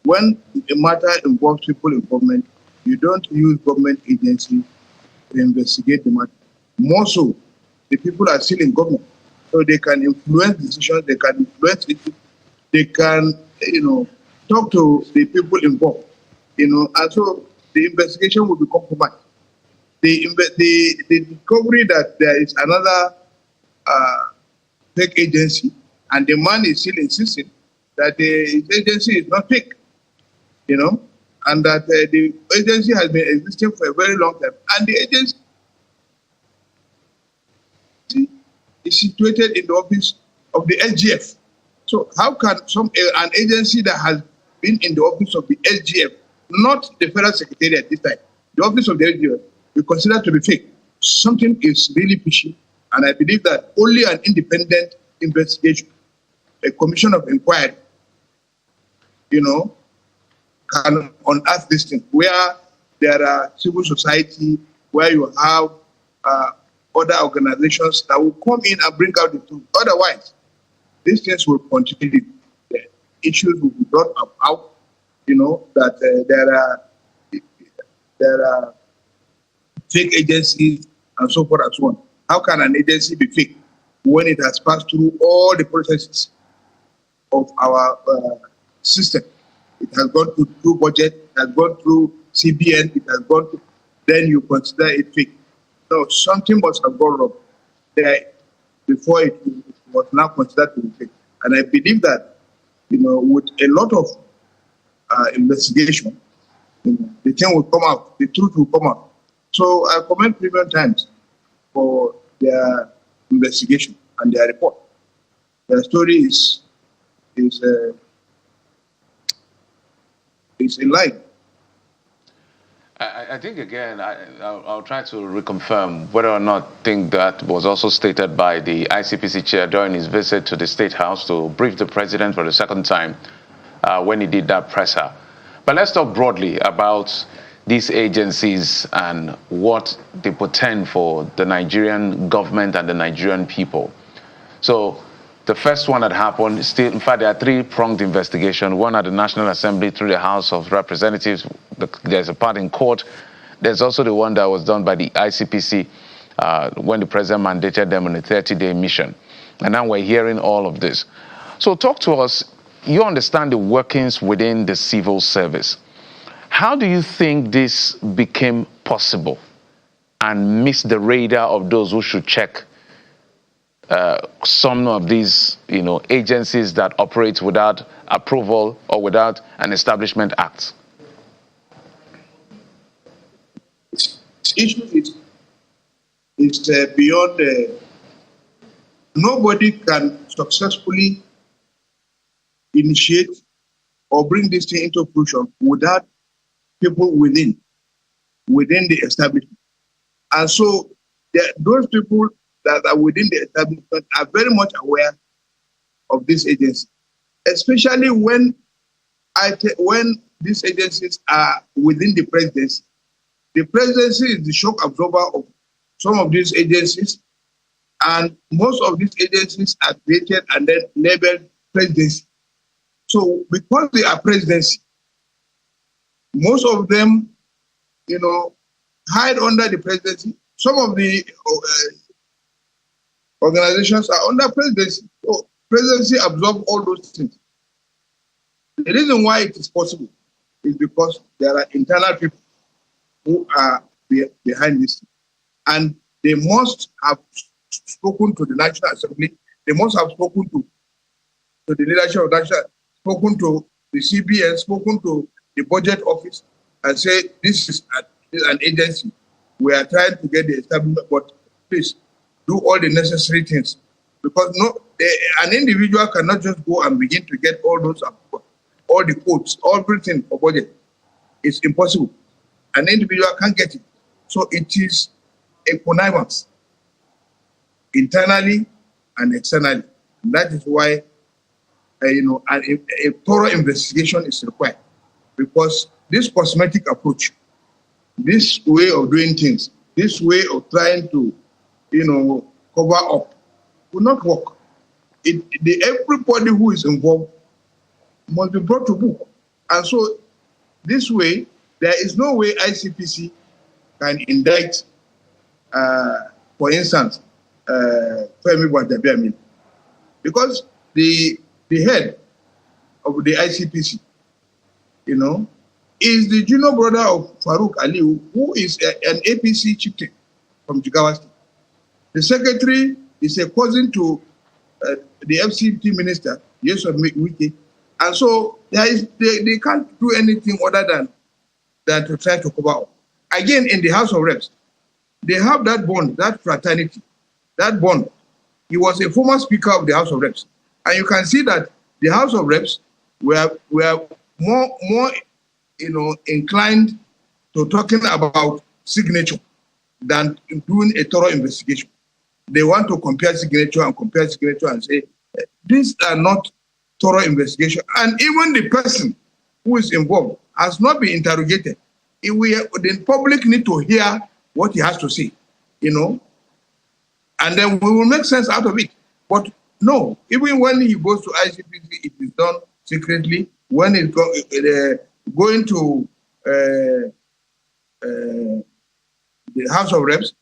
When the matter involves people in government, you don't use government agency to investigate the matter. More so, the people are still in government, so they can influence decisions, they can influence it, they can, talk to the people involved, and so the investigation will be compromised. The discovery that there is another fake agency, and the man is still insisting that the agency is not fake, and that the agency has been existing for a very long time, and the agency is situated in the office of the SGF. So how can an agency that has been in the office of the SGF, not the Federal Secretariat this time, the office of the SGF, be considered to be fake? Something is really fishy, and I believe that only an independent investigation, a commission of inquiry, can unearth this thing, where there are civil society, where you have other organizations that will come in and bring out the truth. Otherwise, these things will continue. The issues will be brought out, that there are fake agencies and so forth and so on. How can an agency be fake when it has passed through all the processes of our system? It has gone through budget, it has gone through CBN, it has gone through, then you consider it fake. No, something must have gone wrong there before it was now considered to be fake. And I believe that, with a lot of investigation, the thing will come out, the truth will come out. So I commend Premium Times for their investigation and their report. Their story is in line. I think, again, I'll try to reconfirm whether or not think that was also stated by the ICPC chair during his visit to the State House to brief the president for the second time when he did that presser. But let's talk broadly about these agencies and what they portend for the Nigerian government and the Nigerian people. So the first one that happened, still, in fact, there are three-pronged investigation, one at the National Assembly through the House of Representatives. There's a part in court. There's also the one that was done by the ICPC when the president mandated them on a 30-day mission. And now we're hearing all of this. So talk to us. You understand the workings within the civil service. How do you think this became possible and missed the radar of those who should check some of these, agencies that operate without approval or without an establishment act? The issue is beyond. Nobody can successfully initiate or bring this thing into fruition without people within the establishment. And so those people that are within the establishment are very much aware of this agency, especially when these agencies are within the presidency. The presidency is the shock absorber of some of these agencies, and most of these agencies are created and then labeled presidency. So because they are presidency, most of them, hide under the presidency. Some of the organizations are under presidency. So presidency absorbs all those things. The reason why it is possible is because there are internal people who are behind this. And they must have spoken to the National Assembly. They must have spoken to the leadership of National, spoken to the CBN, spoken to the budget office, and say, this is an agency. We are trying to get the establishment, but please do all the necessary things. Because an individual cannot just go and begin to get all those, all the codes, everything for budget. It's impossible. An individual can't get it. So it is a connivance, internally and externally. And that is why a thorough investigation is required, because this cosmetic approach, this way of doing things, this way of trying to, cover up, will not work. everybody who is involved must be brought to book. And so this way, there is no way ICPC can indict, for instance, Femi Gbajabiamila, because the head of the ICPC, is the junior brother of Farouk Aliu, who is an APC chieftain from Jigawa State. The secretary is a cousin to the FCT minister, Yusuf Wike. And so they can't do anything other than to try to cover up. Again, in the House of Reps, they have that bond, that fraternity, that bond. He was a former speaker of the House of Reps. And you can see that the House of Reps were more inclined to talking about signature than doing a thorough investigation. They want to compare signature and say, these are not thorough investigation. And even the person who is involved has not been interrogated. The public need to hear what he has to say, and then we will make sense out of it. But no, even when he goes to ICPC, it is done secretly. When it's going to the House of Reps,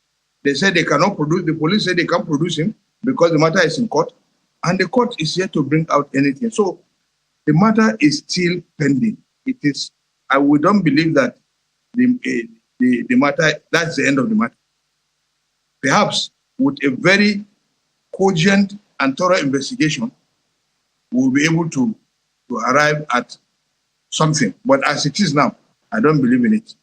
they say they cannot produce, the police say they can't produce him because the matter is in court, and the court is yet to bring out anything. So the matter is still pending. It is, we don't believe that the matter, that's the end of the matter. Perhaps with a very cogent and thorough investigation, we'll be able to arrive at something. But as it is now, I don't believe in it.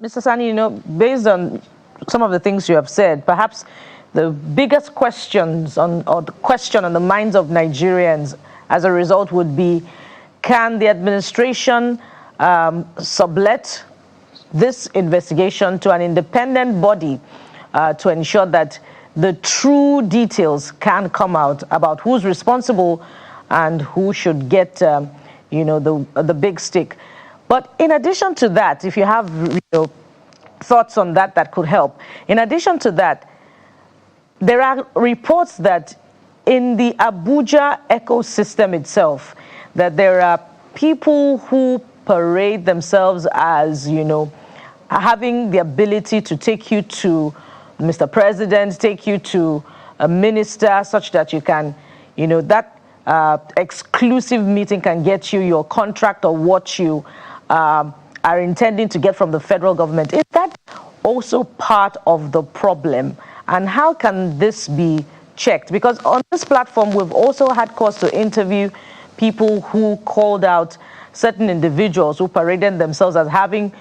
Mr. Sani, based on some of the things you have said, perhaps the biggest questions or the question on the minds of Nigerians as a result would be, can the administration sublet this investigation to an independent body to ensure that the true details can come out about who's responsible and who should get, the big stick. But in addition to that, if you have thoughts on that could help. In addition to that, there are reports that in the Abuja ecosystem itself, that there are people who parade themselves as, having the ability to take you to Mr. President, take you to a minister, such that you can, that exclusive meeting can get you your contract or what you are intending to get from the federal government. Is that also part of the problem? And how can this be checked? Because on this platform, we've also had cause to interview people who called out certain individuals who paraded themselves as having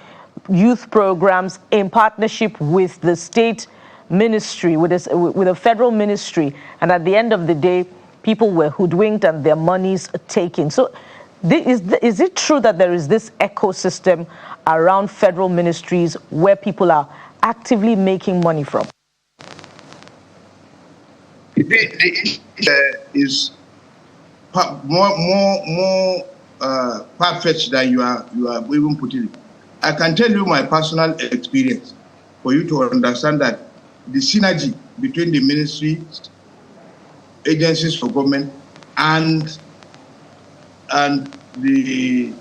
youth programs in partnership with the state ministry, with a federal ministry. And at the end of the day, people were hoodwinked and their monies taken. So is it true that there is this ecosystem around federal ministries where people are actively making money from? The is more far-fetched than you are even putting it. I can tell you my personal experience for you to understand that the synergy between the ministries, agencies for government, and the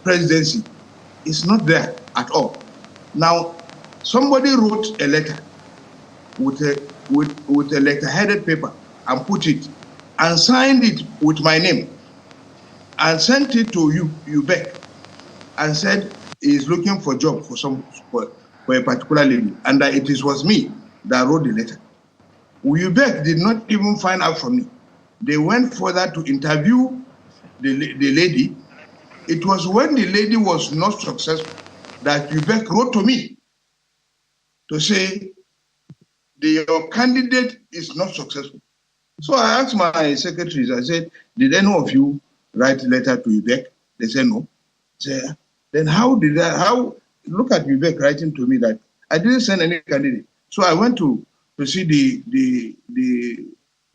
presidency is not there at all. Now, somebody wrote a letter with a letter-headed paper and put it and signed it with my name and sent it to UBEC and said he is looking for a job for a particular lady, and that it was me that wrote the letter. UBEC did not even find out from me. They went further to interview the lady. It was when the lady was not successful that UBEC wrote to me to say, your candidate is not successful. So I asked my secretaries, I said, did any of you write a letter to UBEC? They said no. I said, then look at UBEC writing to me that I didn't send any candidate. So I went to see the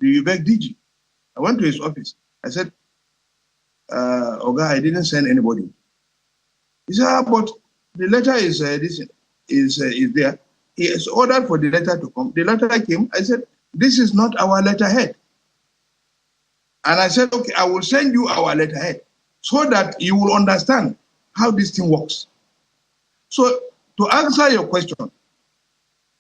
UBEC DG. I went to his office. I said, Oga, I didn't send anybody. He said, but the letter is there. He has ordered for the letter to come. The letter came. I said, this is not our letterhead. And I said, okay, I will send you our letterhead so that you will understand how this thing works. So to answer your question,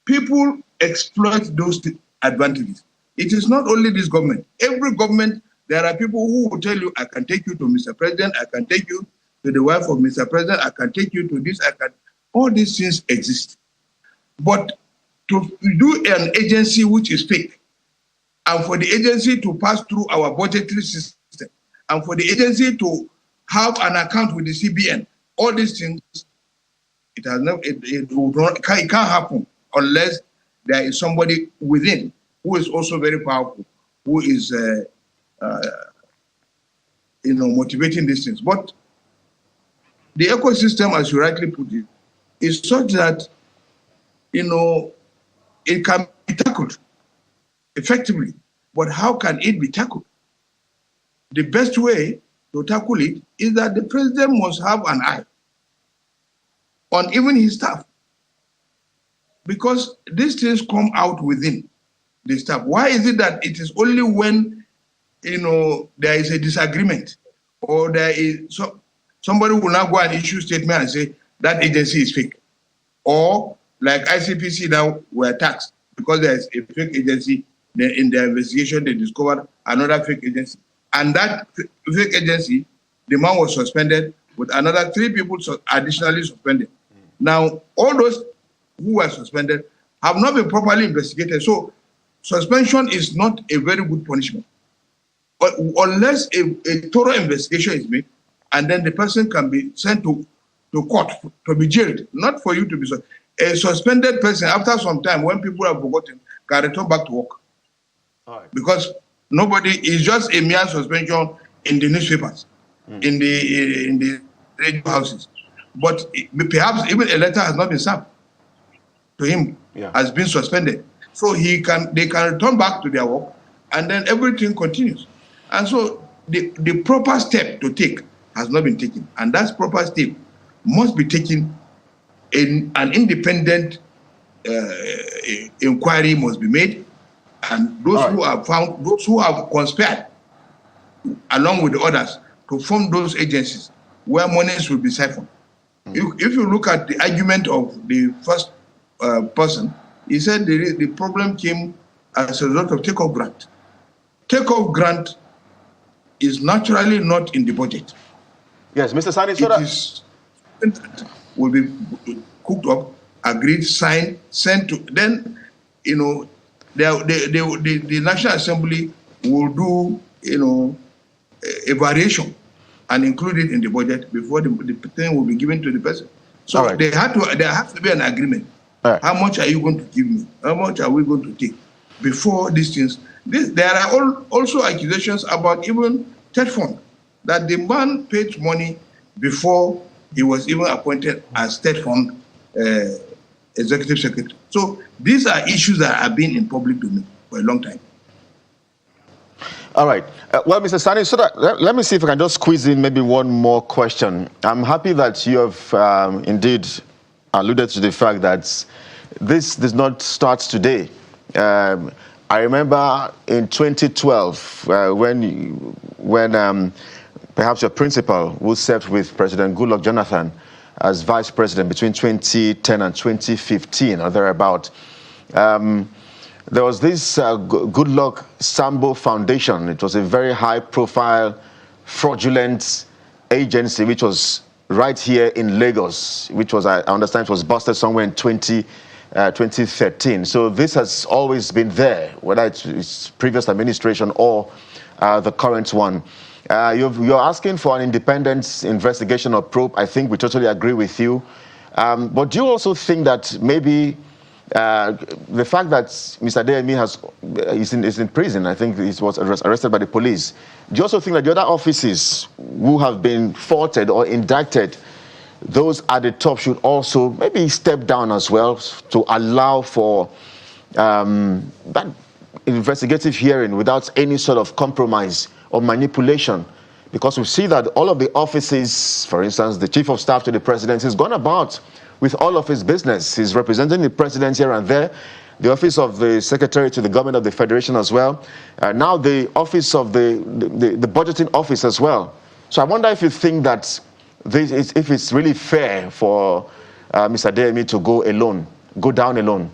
people exploit those advantages. It is not only this government. Every government, there are people who will tell you, I can take you to Mr. President, I can take you to the wife of Mr. President, I can take you to this, I can. All these things exist. But to do an agency which is fake, and for the agency to pass through our budgetary system, and for the agency to have an account with the CBN, all these things, it can't happen unless there is somebody within who is also very powerful, who is motivating these things. But the ecosystem, as you rightly put it, is such that it can be tackled effectively. But how can it be tackled? The best way to tackle it is that the president must have an eye on even his staff, because these things come out within the staff. Why is it that it is only when there is a disagreement, or there is somebody will now go and issue statement and say that agency is fake, or like ICPC now were taxed because there is a fake agency? In their investigation, they discovered another fake agency, and that fake agency, the man was suspended with another 3 people additionally suspended. Now, all those who were suspended have not been properly investigated. So suspension is not a very good punishment. But unless a thorough investigation is made, and then the person can be sent to court to be jailed, not for you to be a suspended person. After some time, when people have forgotten, can return back to work. Right. Because nobody is just a mere suspension in the newspapers, in the radio houses. But perhaps even a letter has not been served to him, has been suspended. So they can return back to their work, and then everything continues. And so the proper step to take has not been taken. And that proper step must be taken in an independent inquiry must be made. And those who are found, those who have conspired, along with the others, to form those agencies where monies will be siphoned. If you look at the argument of the first person, he said the problem came as a result of take-off grant. Take-off grant is naturally not in the budget. Yes, Mr. Sani, it will be cooked up, agreed, signed, sent to. Then, the National Assembly will do, a variation and include it in the budget before the thing will be given to the person. So there has to be an agreement. How much are you going to give me? How much are we going to take before these things? There are also accusations about even Ted Fund, that the man paid money before he was even appointed as Ted Fund executive secretary. So these are issues that have been in public domain for a long time. All right. Well, Mr. Sani, let me see if I can just squeeze in maybe one more question. I'm happy that you have indeed alluded to the fact that this does not start today. I remember in 2012 when perhaps your principal, who served with President Goodluck Jonathan as vice president between 2010 and 2015 or thereabout, there was this Goodluck Sambo Foundation. It was a very high-profile, fraudulent agency which was right here in Lagos, which was, I understand, it was busted somewhere in 2013. So this has always been there, whether it's previous administration or the current one. You're asking for an independent investigation or probe. I think we totally agree with you. But do you also think that maybe the fact that Mr. Adeyemi is in prison, I think he was arrested by the police, do you also think that the other offices who have been faulted or indicted, those at the top should also maybe step down as well to allow for that investigative hearing without any sort of compromise or manipulation? Because we see that all of the offices, for instance, the chief of staff to the president, has gone about with all of his business. He's representing the president here and there, the office of the Secretary to the Government of the Federation as well, now the office of the budgeting office as well. So I wonder if you think that if it's really fair for Mr. Adeyemi to go down alone.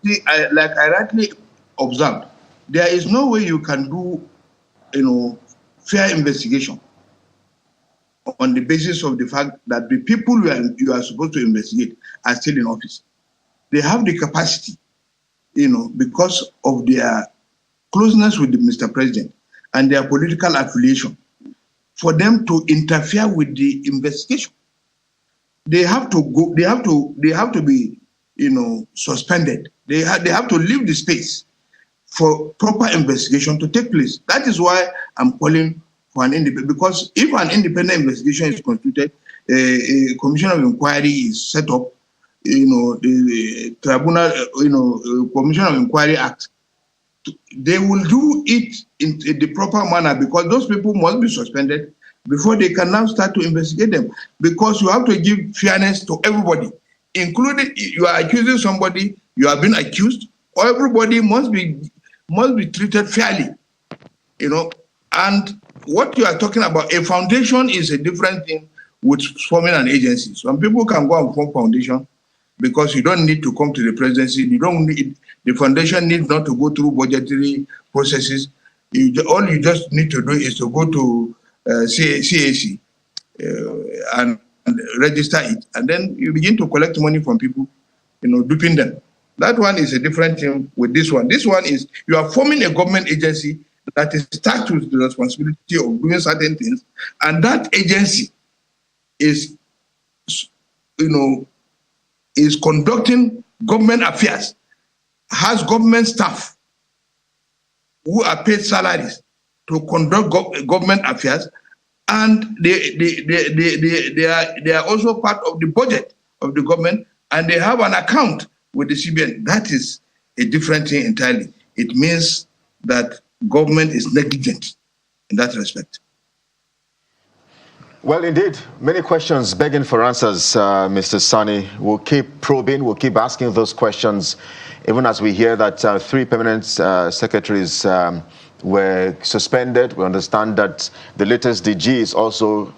See, like I rightly observed, there is no way you can do, fair investigation on the basis of the fact that the people you are supposed to investigate are still in office. They have the capacity, because of their closeness with Mr. President and their political affiliation, for them to interfere with the investigation. They have to go. They have to be, suspended. They have to leave the space for proper investigation to take place. That is why I'm calling for an independent. Because if an independent investigation is constituted, a commission of inquiry is set up. The tribunal, Commission of Inquiry Act. They will do it in the proper manner, because those people must be suspended before they can now start to investigate them. Because you have to give fairness to everybody, including you are accusing somebody, you have been accused, or everybody must be treated fairly, And what you are talking about, a foundation is a different thing with forming an agency. Some people can go and form foundation because you don't need to come to the presidency. The foundation needs not to go through budgetary processes. All you just need to do is to go to CAC and register it, and then you begin to collect money from people, duping them. That one is a different thing with this one. This one is you are forming a government agency that is tasked with the responsibility of doing certain things, and that agency is, is conducting government affairs, has government staff who are paid salaries to conduct government affairs, and they are also part of the budget of the government, and they have an account with the CBN. That is a different thing entirely. It means that government is negligent in that respect. Well, indeed, many questions begging for answers, Mr. Sani. We'll keep probing, we'll keep asking those questions, even as we hear that 3 permanent secretaries were suspended. We understand that the latest DG is also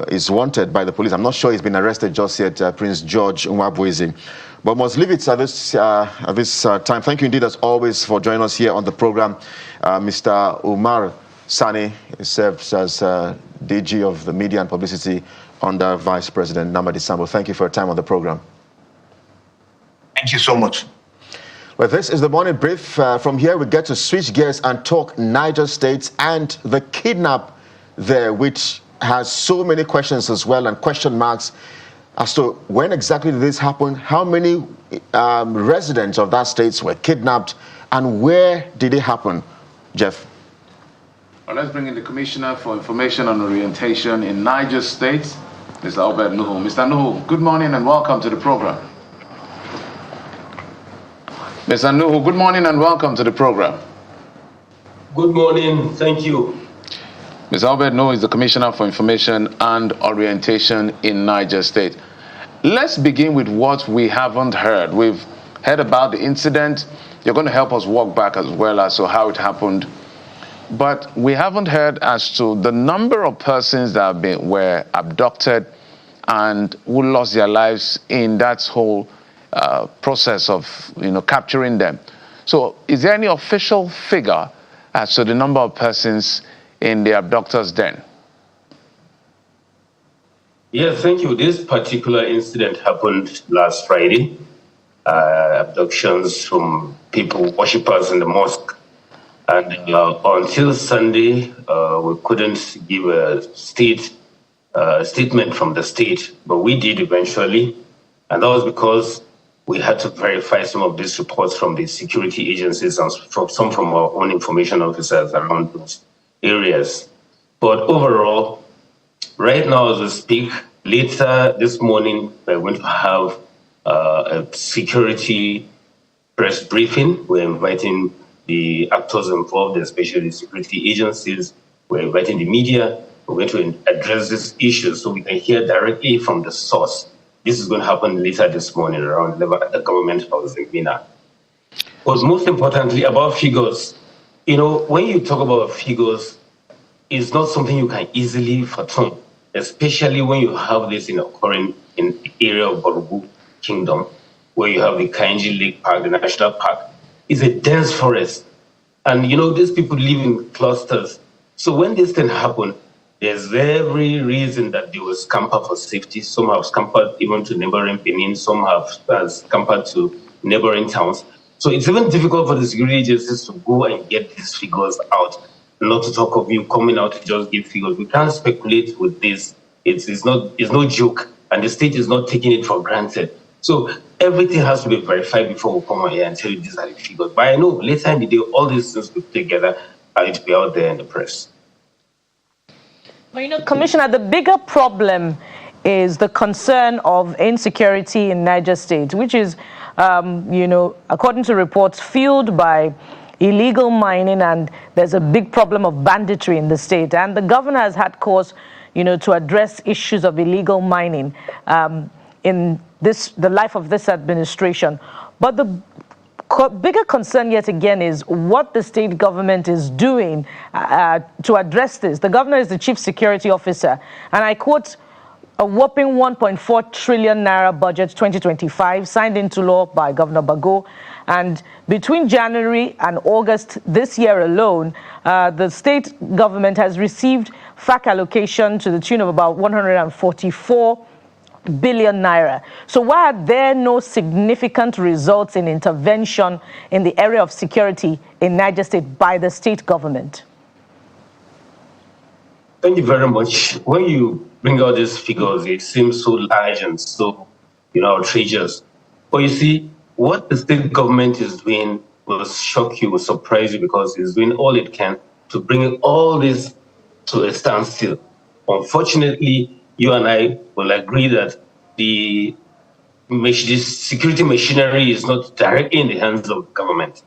is wanted by the police. I'm not sure he's been arrested just yet, Prince George Nwabweze. But must leave it at this time. Thank you indeed, as always, for joining us here on the program. Mr. Umar Sani serves as DG of the Media and Publicity under Vice President Namadi Sambo. Thank you for your time on the program. Thank you so much. Well, this is the morning brief. From here, we get to switch gears and talk Niger State and the kidnap there, which has so many questions as well, and question marks as to when exactly did this happen, how many residents of that state were kidnapped, and where did it happen, Jeff? Well, let's bring in the Commissioner for Information and Orientation in Niger State, Mr. Albert Nuhu. Mr. Nuhu, good morning and welcome to the program. Mr. Nuhu, good morning and welcome to the program. Good morning, thank you. Mr. Albert Nuhu is the Commissioner for Information and Orientation in Niger State. Let's begin with what we haven't heard. We've heard about the incident. You're going to help us walk back as well as to how it happened. But we haven't heard as to the number of persons that were abducted and who lost their lives in that whole process of capturing them. So is there any official figure as to the number of persons in the abductors' den? Yes, thank you. This particular incident happened last Friday. Abductions from people, worshippers in the mosque. And until Sunday, we couldn't give a statement from the state, but we did eventually. And that was because we had to verify some of these reports from the security agencies and some from our own information officers around those areas. But overall, right now as we speak, later this morning, we're going to have a security press briefing. We're inviting the actors involved, especially the security agencies. We're inviting the media. We're going to address these issues so we can hear directly from the source this is going to happen later this morning around the government house in Mina. But most importantly, about figures, when you talk about figures, it's not something you can easily fathom, especially when you have this occurring in the area of Borgu Kingdom, where you have the Kainji Lake Park, the national park. It's a dense forest. And these people live in clusters. So when this thing happened, there's every reason that they will scamper for safety. Some have scampered even to neighboring Benin, some have scampered to neighboring towns. So it's even difficult for the security agencies to go and get these figures out. Not to talk of you coming out to just give figures. We can't speculate with this. It's no joke, and the state is not taking it for granted. So everything has to be verified before we come out here and tell you these are the figures. But I know later in the day, all these things will be together and it will be out there in the press. Well, Commissioner, the bigger problem is the concern of insecurity in Niger State, which is, according to reports, fueled by illegal mining, and there's a big problem of banditry in the state. And the governor has had cause, to address issues of illegal mining in the life of this administration. But the bigger concern yet again is what the state government is doing to address this. The governor is the chief security officer, and I quote, a whopping 1.4 trillion naira budget 2025 signed into law by Governor Bago. And between January and August this year alone, the state government has received FAC allocation to the tune of about 144 billion naira. So why are there no significant results in intervention in the area of security in Niger State by the state government? Thank you very much. When you bring out these figures, it seems so large and so, outrageous. But you see, what the state government is doing will shock you, will surprise you, because it's doing all it can to bring all this to a standstill. Unfortunately, you and I will agree that the security machinery is not directly in the hands of government.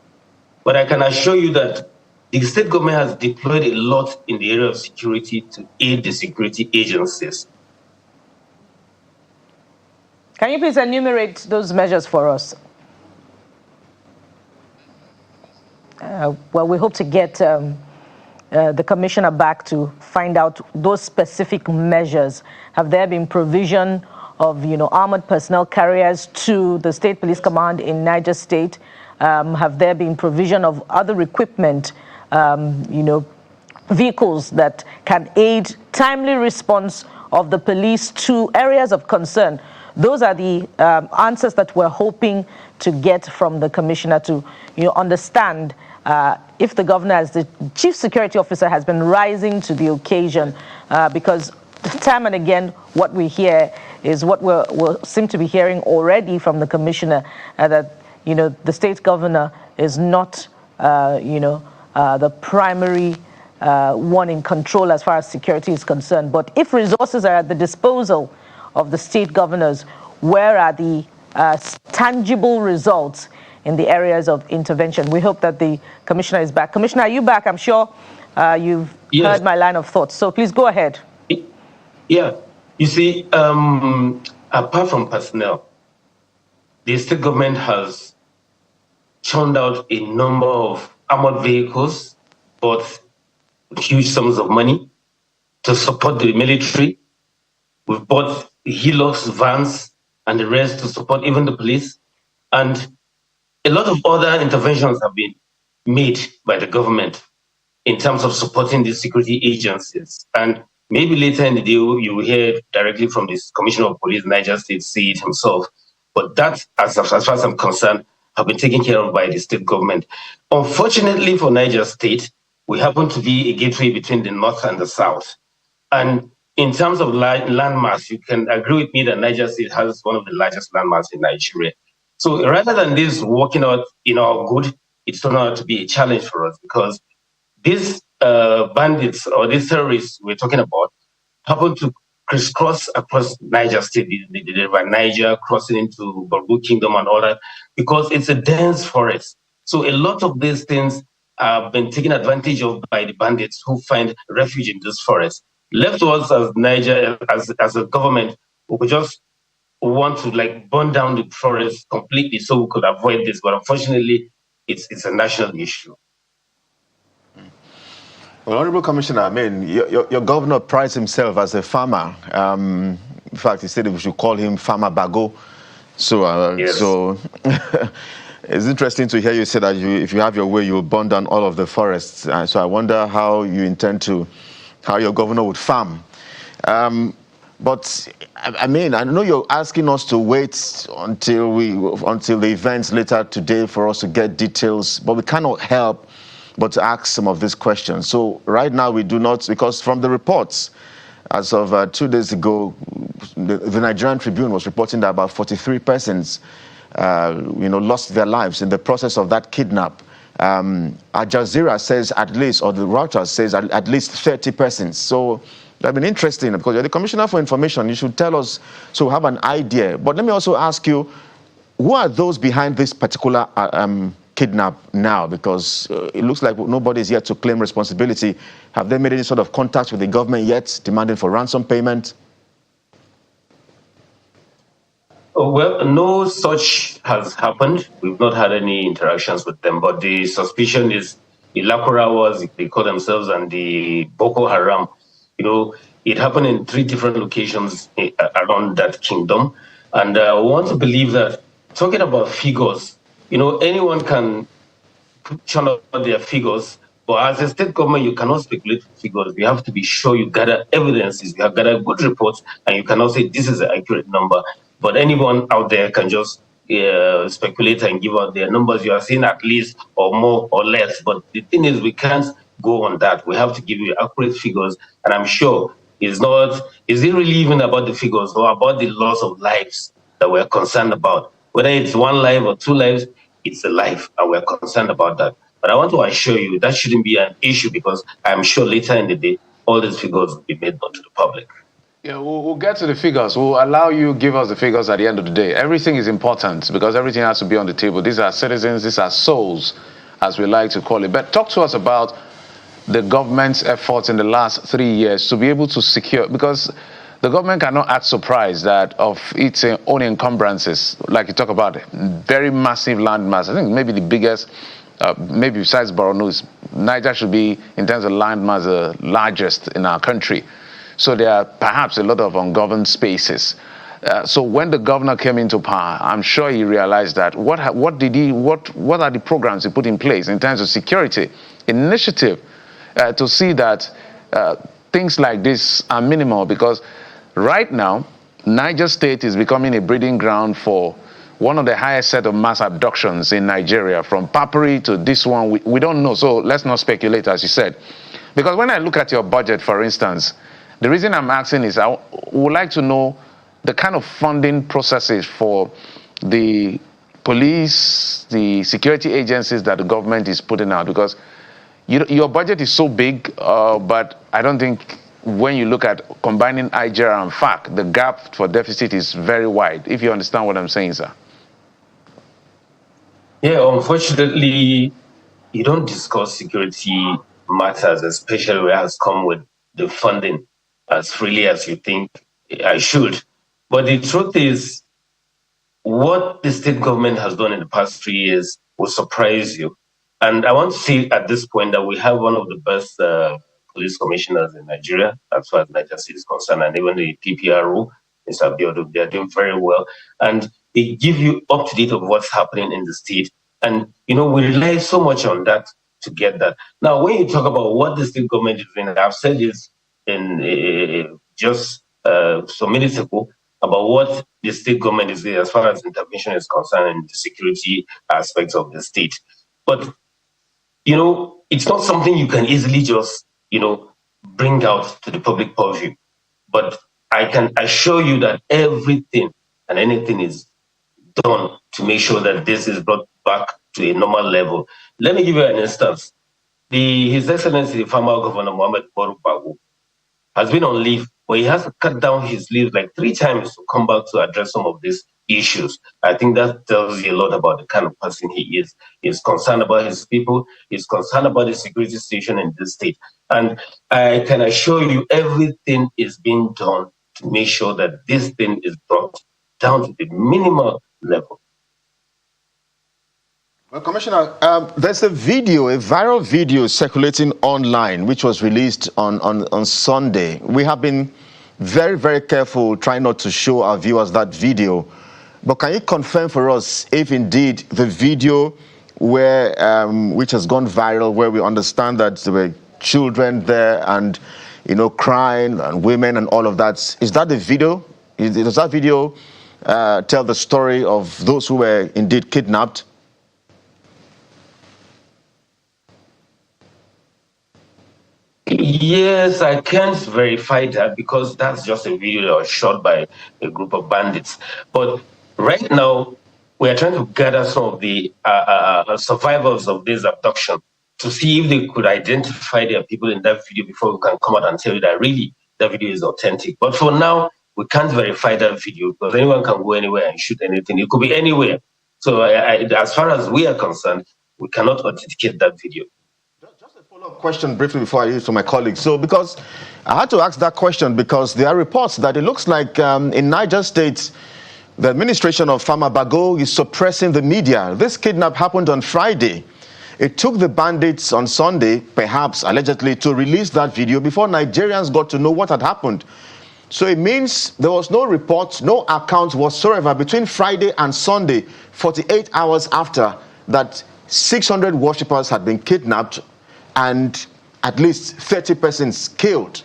But I can assure you that the state government has deployed a lot in the area of security to aid the security agencies. Can you please enumerate those measures for us? Well, we hope to get the commissioner back to find out those specific measures. Have there been provision of, armored personnel carriers to the State Police Command in Niger State? Have there been provision of other equipment, vehicles that can aid timely response of the police to areas of concern? Those are the answers that we're hoping to get from the commissioner to understand if the governor, as the chief security officer, has been rising to the occasion, because time and again what we hear is what we'll seem to be hearing already from the commissioner, that the state governor is not the primary one in control as far as security is concerned. But if resources are at the disposal of the state governors, where are the tangible results in the areas of intervention? We hope that the commissioner is back. Commissioner, are you back? I'm sure you've heard my line of thought. So please go ahead. Yeah. You see, apart from personnel, the state government has churned out a number of armored vehicles, bought huge sums of money to support the military. We've bought Hilux vans and the rest to support even the police. And a lot of other interventions have been made by the government in terms of supporting the security agencies. And maybe later in the day, you will hear directly from the Commissioner of Police, Niger State, see it himself. But that, as far as I'm concerned, have been taken care of by the state government. Unfortunately for Niger State, we happen to be a gateway between the north and the south. And in terms of landmass, you can agree with me that Niger State has one of the largest landmass in Nigeria. So rather than this working out in our good, it's turned out to be a challenge for us, because these bandits or these terrorists we're talking about happen to crisscross across Niger State, the river Niger, crossing into Borgu Kingdom and all that, because it's a dense forest. So a lot of these things have been taken advantage of by the bandits who find refuge in this forest. Left to us as Niger, as a government, we could just want to like burn down the forest completely so we could avoid this. But unfortunately, it's a national issue. Well, Honorable Commissioner, I mean, your governor prides himself as a farmer. In fact, he said we should call him Farmer Bago. So, Yes. so it's interesting to hear you say that if you have your way, you will burn down all of the forests. So I wonder how you intend to, how your governor would farm. But I mean, I know you're asking us to wait until the events later today for us to get details, but we cannot help but to ask some of these questions. So right now we do not, because from the reports, as of 2 days ago, the Nigerian Tribune was reporting that about 43 persons, lost their lives in the process of that kidnap. Al Jazeera says at least, or the Reuters says at least 30 persons. So that's been interesting because you're the Commissioner for Information. You should tell us so we have an idea. But let me also ask you, who are those behind this particular kidnap now? Because it looks like nobody is yet to claim responsibility. Have they made any sort of contact with the government yet, demanding for ransom payment? Oh, well, no such has happened. We've not had any interactions with them, but the suspicion is the Lakurawas, they call themselves, and the Boko Haram. It happened in 3 different locations around that kingdom. And I want to believe that, talking about figures, anyone can churn out their figures, but as a state government, you cannot speculate with figures. You have to be sure you gather evidences, you have gather good reports, and you cannot say this is an accurate number. But anyone out there can just speculate and give out their numbers. You are seeing at least or more or less. But the thing is, we can't go on that. We have to give you accurate figures. And I'm sure is it really even about the figures or about the loss of lives that we're concerned about? Whether it's 1 life or 2 lives, it's a life, and we're concerned about that. But I want to assure you that shouldn't be an issue because I'm sure later in the day, all these figures will be made known to the public. Yeah, we'll get to the figures. We'll allow you give us the figures at the end of the day. Everything is important because everything has to be on the table. These are citizens, these are souls, as we like to call it. But talk to us about the government's efforts in the last 3 years to be able to secure, because the government cannot act surprised that of its own encumbrances, like you talk about, very massive land mass. I think maybe the biggest, maybe besides Borno, Niger should be, in terms of land mass, the largest in our country. So there are perhaps a lot of ungoverned spaces. So when the governor came into power, I'm sure he realized that what are the programs he put in place in terms of security initiative to see that things like this are minimal, because right now Niger State is becoming a breeding ground for one of the highest set of mass abductions in Nigeria, from Papri to this one. We don't know, so let's not speculate, as you said. Because when I look at your budget, for instance, the reason I'm asking is I would like to know the kind of funding processes for the police, the security agencies that the government is putting out, because your budget is so big, but I don't think when you look at combining Niger and FAC, the gap for deficit is very wide, if you understand what I'm saying, sir. Yeah, unfortunately, you don't discuss security matters, especially where it has come with the funding, as freely as you think I should. But the truth is, what the state government has done in the past 3 years will surprise you. And I want to say at this point that we have one of the best police commissioners in Nigeria, as far as Niger State is concerned, and even the PPRO, Mr. Abiodun, they are doing very well. And they give you up to date of what's happening in the state. And, we rely so much on that to get that. Now, when you talk about what the state government is doing, I've said this in just some minutes ago, about what the state government is doing as far as intervention is concerned in the security aspects of the state. But, it's not something you can easily just, bring out to the public purview. But I can assure you that everything and anything is done to make sure that this is brought back to a normal level. Let me give you an instance. His Excellency, the former Governor Mohammed Borubagu, has been on leave, but he has to cut down his leave like 3 times to come back to address some of these issues. I think that tells you a lot about the kind of person he is. He's concerned about his people. He's concerned about the security situation in this state. And I can assure you everything is being done to make sure that this thing is brought down to the minimal level. Well, Commissioner, there's a viral video circulating online, which was released on Sunday. We have been very, very careful trying not to show our viewers that video. But can you confirm for us if indeed the video which has gone viral, where we understand that there were children there and, crying and women and all of that, is that the video? Does that video tell the story of those who were indeed kidnapped? Yes, I can't verify that because that's just a video that was shot by a group of bandits. But right now, we are trying to gather some of the survivors of this abduction to see if they could identify their people in that video before we can come out and tell you that really that video is authentic. But for now, we can't verify that video because anyone can go anywhere and shoot anything. It could be anywhere. So as far as we are concerned, we cannot authenticate that video. Just a follow-up question briefly before I use to my colleagues. So because I had to ask that question because there are reports that it looks like in Niger State, the administration of Farmer Bago is suppressing the media. This kidnap happened on Friday. It took the bandits on Sunday, perhaps allegedly, to release that video before Nigerians got to know what had happened. So it means there was no report, no account whatsoever between Friday and Sunday, 48 hours after that 600 worshippers had been kidnapped and at least 30 persons killed.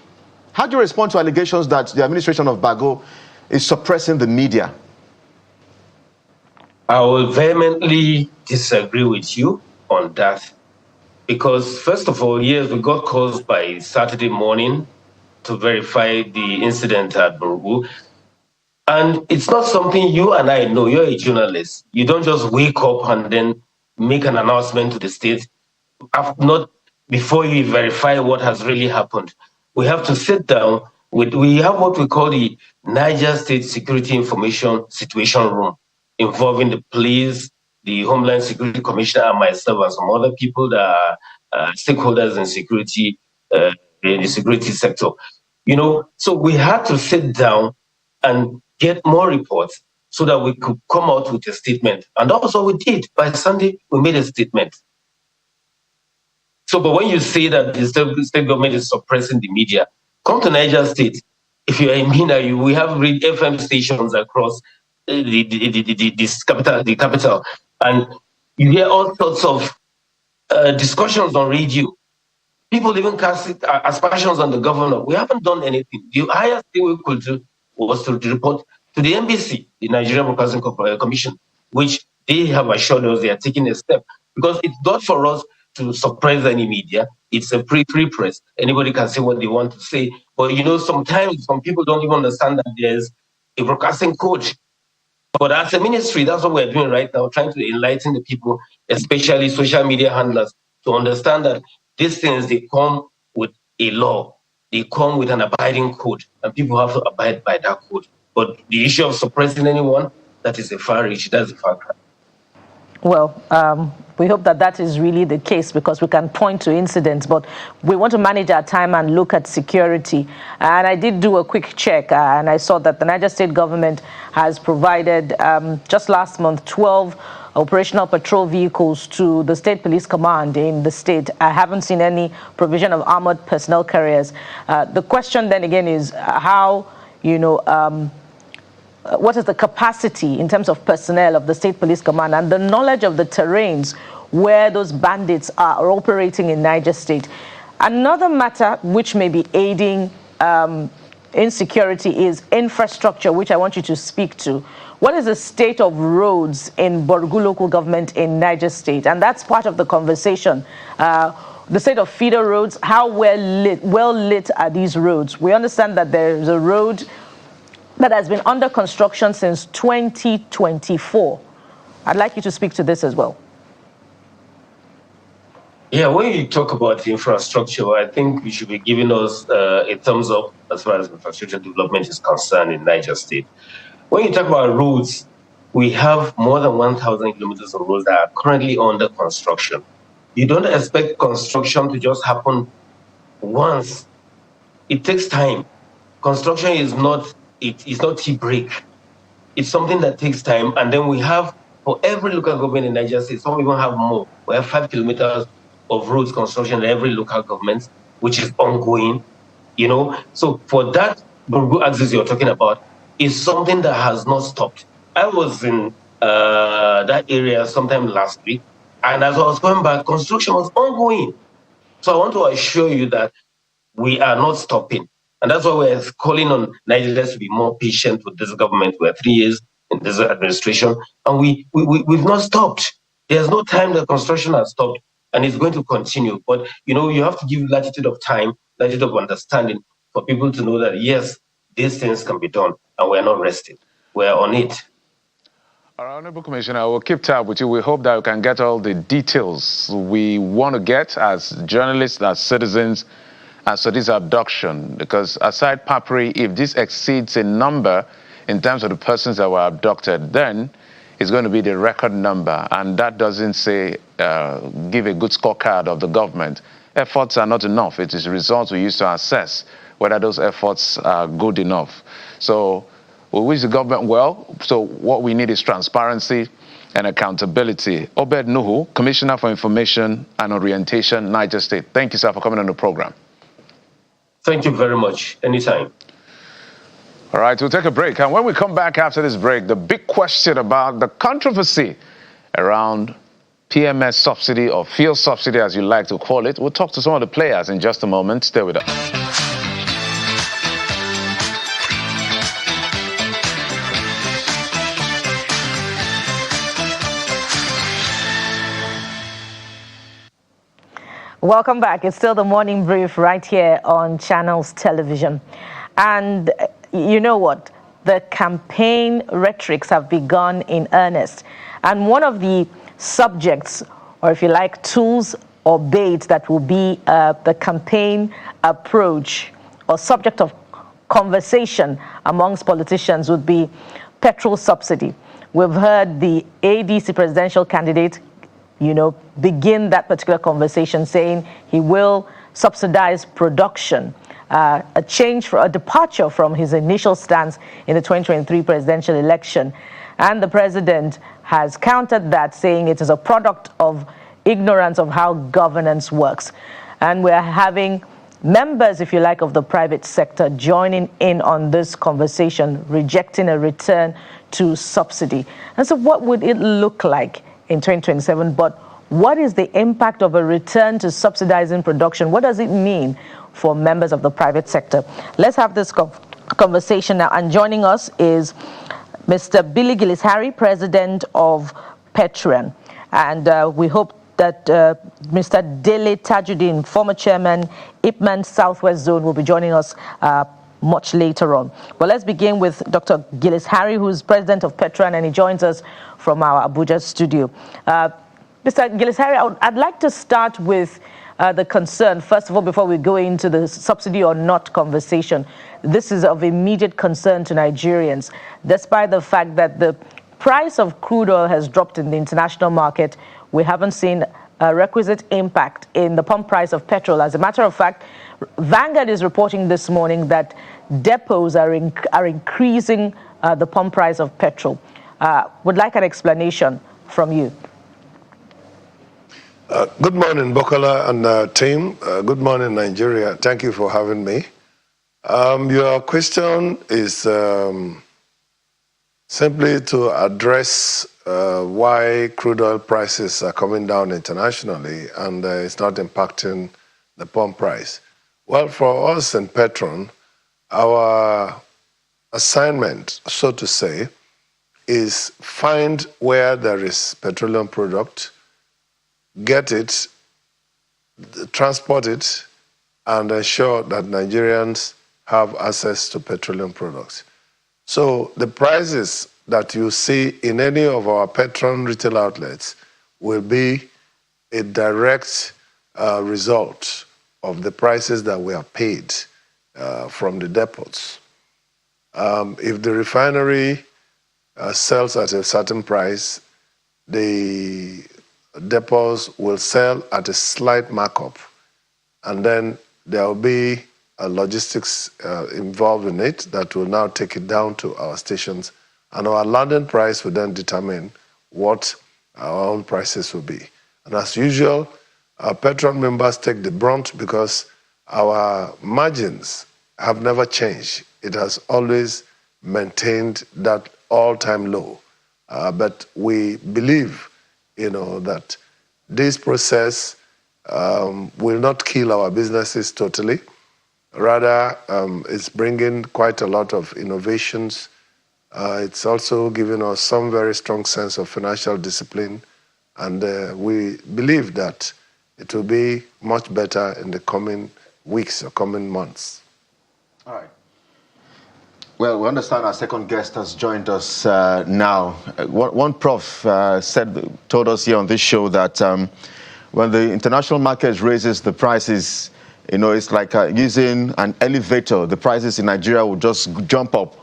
How do you respond to allegations that the administration of Bago is suppressing the media? I will vehemently disagree with you on that because, first of all, yes, we got calls by Saturday morning to verify the incident at Borugu. And it's not something you and I know. You're a journalist. You don't just wake up and then make an announcement to the state not before you verify what has really happened. We have to sit down. We have what we call the Niger State Security Information Situation Room, involving the police, the Homeland Security Commissioner, and myself, and some other people that are stakeholders in security, in the security sector. So we had to sit down and get more reports so that we could come out with a statement. And also we did. By Sunday, we made a statement. So, but when you say that the state government is suppressing the media, come to Niger State. If you are in Mina, we have FM stations across the capital, and you hear all sorts of discussions on radio. People even cast aspersions on the governor. We haven't done anything. The highest thing we could do was to report to the NBC, the Nigerian Broadcasting Commission, which they have assured us they are taking a step. Because it's not for us to suppress any media. It's a free press. Anybody can say what they want to say. But sometimes some people don't even understand that there's a broadcasting code. But as a ministry, that's what we're doing right now, trying to enlighten the people, especially social media handlers, to understand that these things, they come with a law. They come with an abiding code, and people have to abide by that code. But the issue of suppressing anyone, that is a far reach. That's a far cry. Well, we hope that is really the case because we can point to incidents, but we want to manage our time and look at security. And I did do a quick check, and I saw that the Niger State government has provided, just last month, 12 operational patrol vehicles to the State Police Command in the state. I haven't seen any provision of armored personnel carriers. The question then again is how, what is the capacity in terms of personnel of the State Police Command and the knowledge of the terrains where those bandits are operating in Niger State. Another matter which may be aiding insecurity is infrastructure, which I want you to speak to. What is the state of roads in Borugu local government in Niger State? And that's part of the conversation. The state of feeder roads, how well lit are these roads? We understand that there's a road that has been under construction since 2024. I'd like you to speak to this as well. Yeah, when you talk about infrastructure, I think you should be giving us a thumbs up as far as infrastructure development is concerned in Niger State. When you talk about roads, we have more than 1,000 kilometers of roads that are currently under construction. You don't expect construction to just happen once. It takes time. Construction is not tea break. it's something that takes time. And then we have, for every local government in Niger State, some even have more. We have 5 kilometers of roads construction in every local government, which is ongoing, So for that Burgu axis you're talking about is something that has not stopped. I was in that area sometime last week, and as I was going back, construction was ongoing. So I want to assure you that we are not stopping. And that's why we're calling on Nigerians to be more patient with this government. We're 3 years in this administration, and we've not stopped. There's no time that construction has stopped, and it's going to continue. But, you have to give latitude of time, latitude of understanding for people to know that, yes, these things can be done, and we're not resting. We're on it. Our Honorable Commissioner, we'll keep tab with you. We hope that we can get all the details we want to get as journalists, as citizens, as to this abduction. Because aside Papri, if this exceeds a number in terms of the persons that were abducted, then it's going to be the record number. And that doesn't say, give a good scorecard of the government. Efforts are not enough. It is results we use to assess whether those efforts are good enough. So we wish the government well. So what we need is transparency and accountability. Obed Nuhu, Commissioner for Information and Orientation, Niger State. Thank you, sir, for coming on the program. Thank you very much. Anytime. All right, we'll take a break. And when we come back after this break, the big question about the controversy around PMS subsidy or fuel subsidy, as you like to call it. We'll talk to some of the players in just a moment. Stay with us. Welcome back. It's still the morning brief right here on Channels Television. And you know what? The campaign rhetorics have begun in earnest. And one of the subjects, or if you like, tools or bait that will be the campaign approach or subject of conversation amongst politicians would be petrol subsidy. We've heard the ADC presidential candidate begin that particular conversation saying he will subsidize production, a departure from his initial stance in the 2023 presidential election. And the president has countered that, saying it is a product of ignorance of how governance works. And we're having members, if you like, of the private sector joining in on this conversation, rejecting a return to subsidy. And so what would it look like in 2027, but what is the impact of a return to subsidizing production? What does it mean for members of the private sector? Let's have this conversation now. And joining us is Mr. Billy Gillis-Harry, president of Petron. And we hope that Mr. Dele Tajuddin, former chairman, Ipman Southwest Zone, will be joining us much later on. But let's begin with Dr. Gillis-Harry, who's president of Petron, and he joins us from our Abuja studio. Mr. Gillis-Harry, I'd like to start with the concern, first of all, before we go into the subsidy or not conversation. This is of immediate concern to Nigerians, despite the fact that the price of crude oil has dropped in the international market. We haven't seen a requisite impact in the pump price of petrol. As a matter of fact, Vanguard is reporting this morning that depots are increasing the pump price of petrol. Would like an explanation from you. Good morning, Bokola and team. Good morning, Nigeria. Thank you for having me. Your question is simply to address why crude oil prices are coming down internationally and it's not impacting the pump price. Well, for us in Petron, our assignment, so to say, is find where there is petroleum product, get it, transport it, and ensure that Nigerians have access to petroleum products. So the prices that you see in any of our Petron retail outlets will be a direct result of the prices that we have paid from the depots. If the refinery sells at a certain price, the depots will sell at a slight markup, and then there will be a logistics involved in it that will now take it down to our stations And our landing price will then determine what our own prices will be. And as usual, our Petron members take the brunt because our margins have never changed. It has always maintained that all-time low. But we believe, that this process will not kill our businesses totally. Rather, it's bringing quite a lot of innovations. It's also giving us some very strong sense of financial discipline. And we believe that it will be much better in the coming weeks or coming months. All right. Well, we understand our second guest has joined us now. One prof told us here on this show that when the international market raises the prices, it's like using an elevator. The prices in Nigeria will just jump up.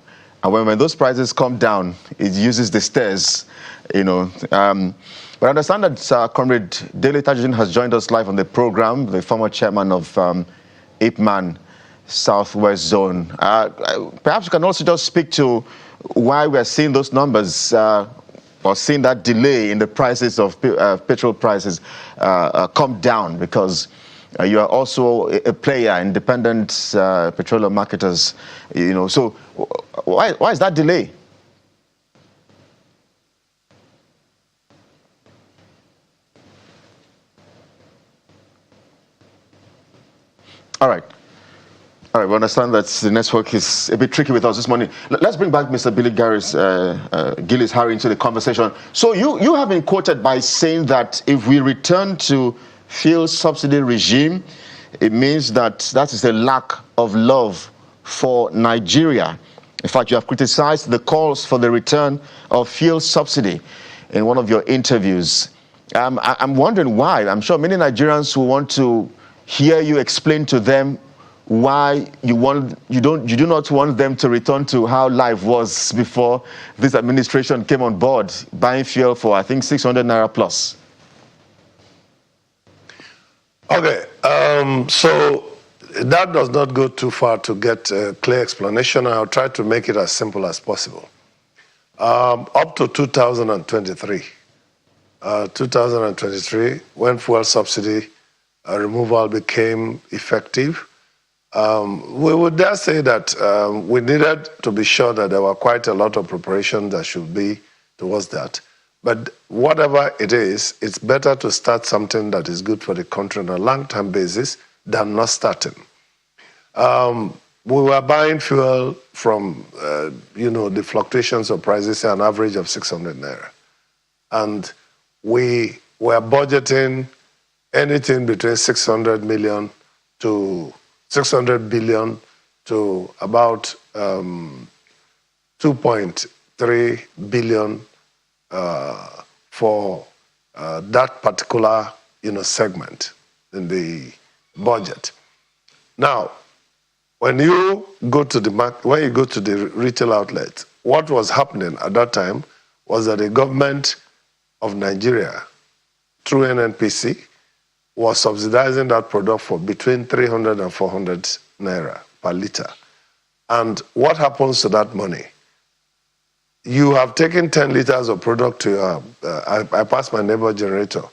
And when those prices come down, it uses the stairs, But I understand that Comrade Dele Tajudeen has joined us live on the program, the former chairman of IPMAN Southwest Zone. Perhaps you can also just speak to why we're seeing those numbers or seeing that delay in the prices of petrol prices come down, because you are also a player, independent petroleum marketers, So why is that delay? All right, we understand that the network is a bit tricky with us this morning. Let's bring back Mr. Billy Gillis Harry into the conversation. So you have been quoted by saying that if we return to fuel subsidy regime, it means that is a lack of love for Nigeria. In fact, you have criticized the calls for the return of fuel subsidy in one of your interviews. I'm wondering why. I'm sure many Nigerians who want to hear you explain to them why you do not want them to return to how life was before this administration came on board, buying fuel for, I think, 600 naira plus. Okay, so that does not go too far to get a clear explanation. I'll try to make it as simple as possible. Up to 2023, when fuel subsidy removal became effective, we would dare say that we needed to be sure that there were quite a lot of preparations that should be towards that. But whatever it is, it's better to start something that is good for the country on a long-term basis than not starting. We were buying fuel from, the fluctuations of prices, an average of 600 naira. And we were budgeting anything between 600 million to 600 billion to about 2.3 billion for that particular segment in the budget. Now, when you go to the retail outlet, what was happening at that time was that the government of Nigeria, through NNPC, was subsidizing that product for between 300 and 400 naira per liter. And what happens to that money? You have taken 10 liters of product to your, I pass my neighbor generator,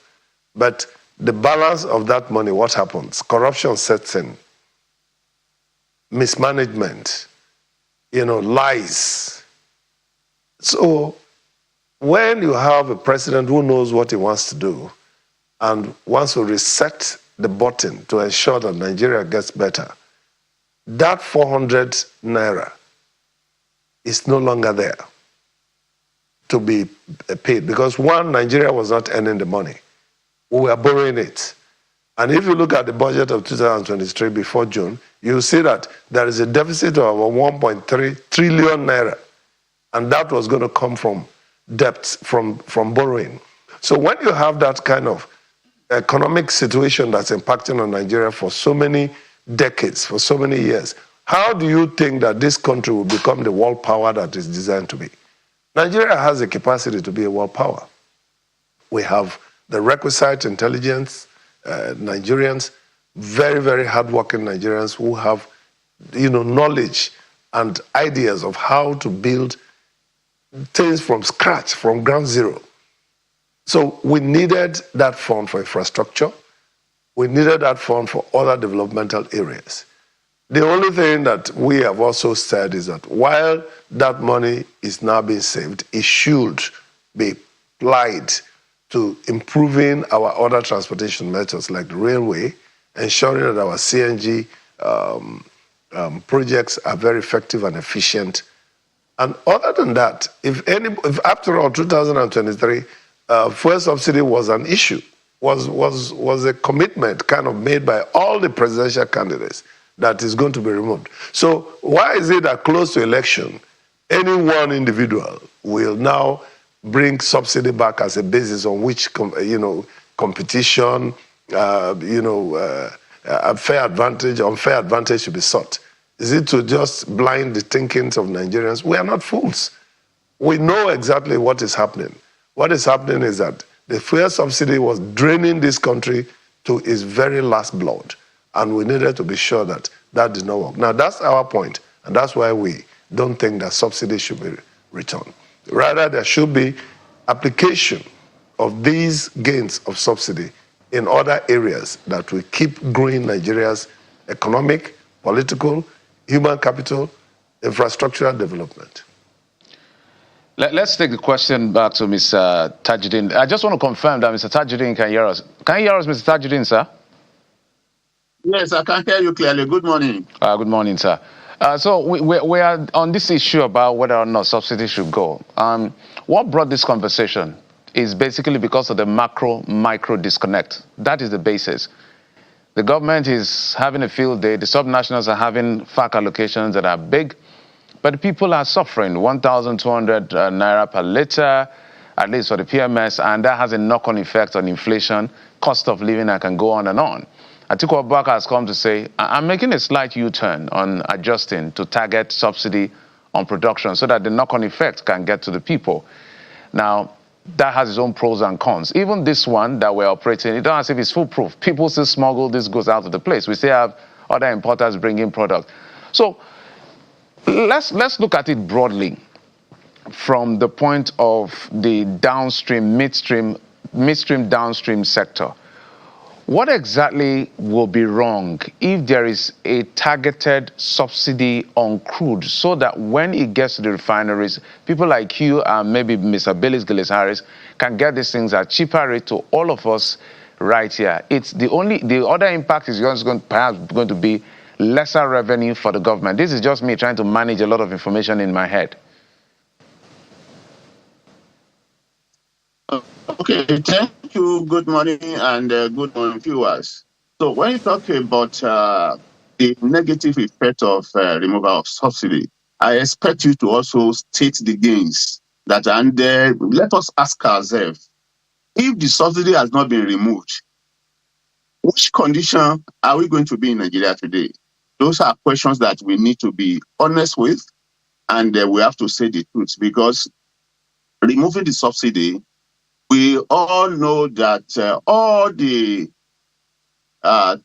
but the balance of that money, what happens? Corruption sets in, mismanagement, lies. So when you have a president who knows what he wants to do and wants to reset the button to ensure that Nigeria gets better, that 400 naira is no longer there to be paid, because one, Nigeria was not earning the money. We were borrowing it. And if you look at the budget of 2023 before June, you'll see that there is a deficit of 1.3 trillion naira. And that was going to come from debts, from borrowing. So when you have that kind of economic situation that's impacting on Nigeria for so many decades, for so many years, how do you think that this country will become the world power that is designed to be? Nigeria has the capacity to be a world power. We have the requisite intelligence, Nigerians, very, very hardworking Nigerians who have, knowledge and ideas of how to build things from scratch, from ground zero. So we needed that fund for infrastructure. We needed that fund for other developmental areas. The only thing that we have also said is that while that money is now being saved, it should be applied to improving our other transportation methods like the railway, ensuring that our CNG projects are very effective and efficient. And other than that, if after all 2023, fuel subsidy was an issue, was a commitment kind of made by all the presidential candidates that is going to be removed. So why is it that close to election, any one individual will now bring subsidy back as a basis on which competition, unfair advantage should be sought? Is it to just blind the thinkings of Nigerians? We are not fools. We know exactly what is happening. What is happening is that the fuel subsidy was draining this country to its very last blood. And we needed to be sure that that did not work. Now, that's our point, and that's why we don't think that subsidy should be returned. Rather, there should be application of these gains of subsidy in other areas that will keep growing Nigeria's economic, political, human capital, infrastructural development. Let's take the question back to Mr. Tajuddin. I just want to confirm that Mr. Tajuddin can hear us. Can you hear us, Mr. Tajuddin, sir? Yes, I can hear you clearly. Good morning. Good morning, sir. So we are on this issue about whether or not subsidy should go. What brought this conversation is basically because of the macro-micro disconnect. That is the basis. The government is having a field day. The subnationals are having FAC allocations that are big, but the people are suffering. 1,200 naira per liter, at least for the PMS, and that has a knock-on effect on inflation, cost of living, and can go on and on. Atiku Abubakar has come to say, I'm making a slight U-turn on adjusting to target subsidy on production so that the knock-on effect can get to the people. Now, that has its own pros and cons. Even this one that we're operating, it's not as if it's foolproof. People still smuggle this goods out of the place. We still have other importers bringing product. So let's look at it broadly from the point of the downstream, midstream, downstream sector. What exactly will be wrong if there is a targeted subsidy on crude so that when it gets to the refineries, people like you and maybe Mr. Gillis Harris can get these things at cheaper rate to all of us right here? It's the other impact is perhaps going to be lesser revenue for the government. This is just me trying to manage a lot of information in my head. Okay, thank you. Good morning and good morning, viewers. So when you talk about the negative effect of removal of subsidy, I expect you to also state the gains that are there. Let us ask ourselves, if the subsidy has not been removed, which condition are we going to be in Nigeria today? Those are questions that we need to be honest with, and we have to say the truth, because removing the subsidy, we all know that all the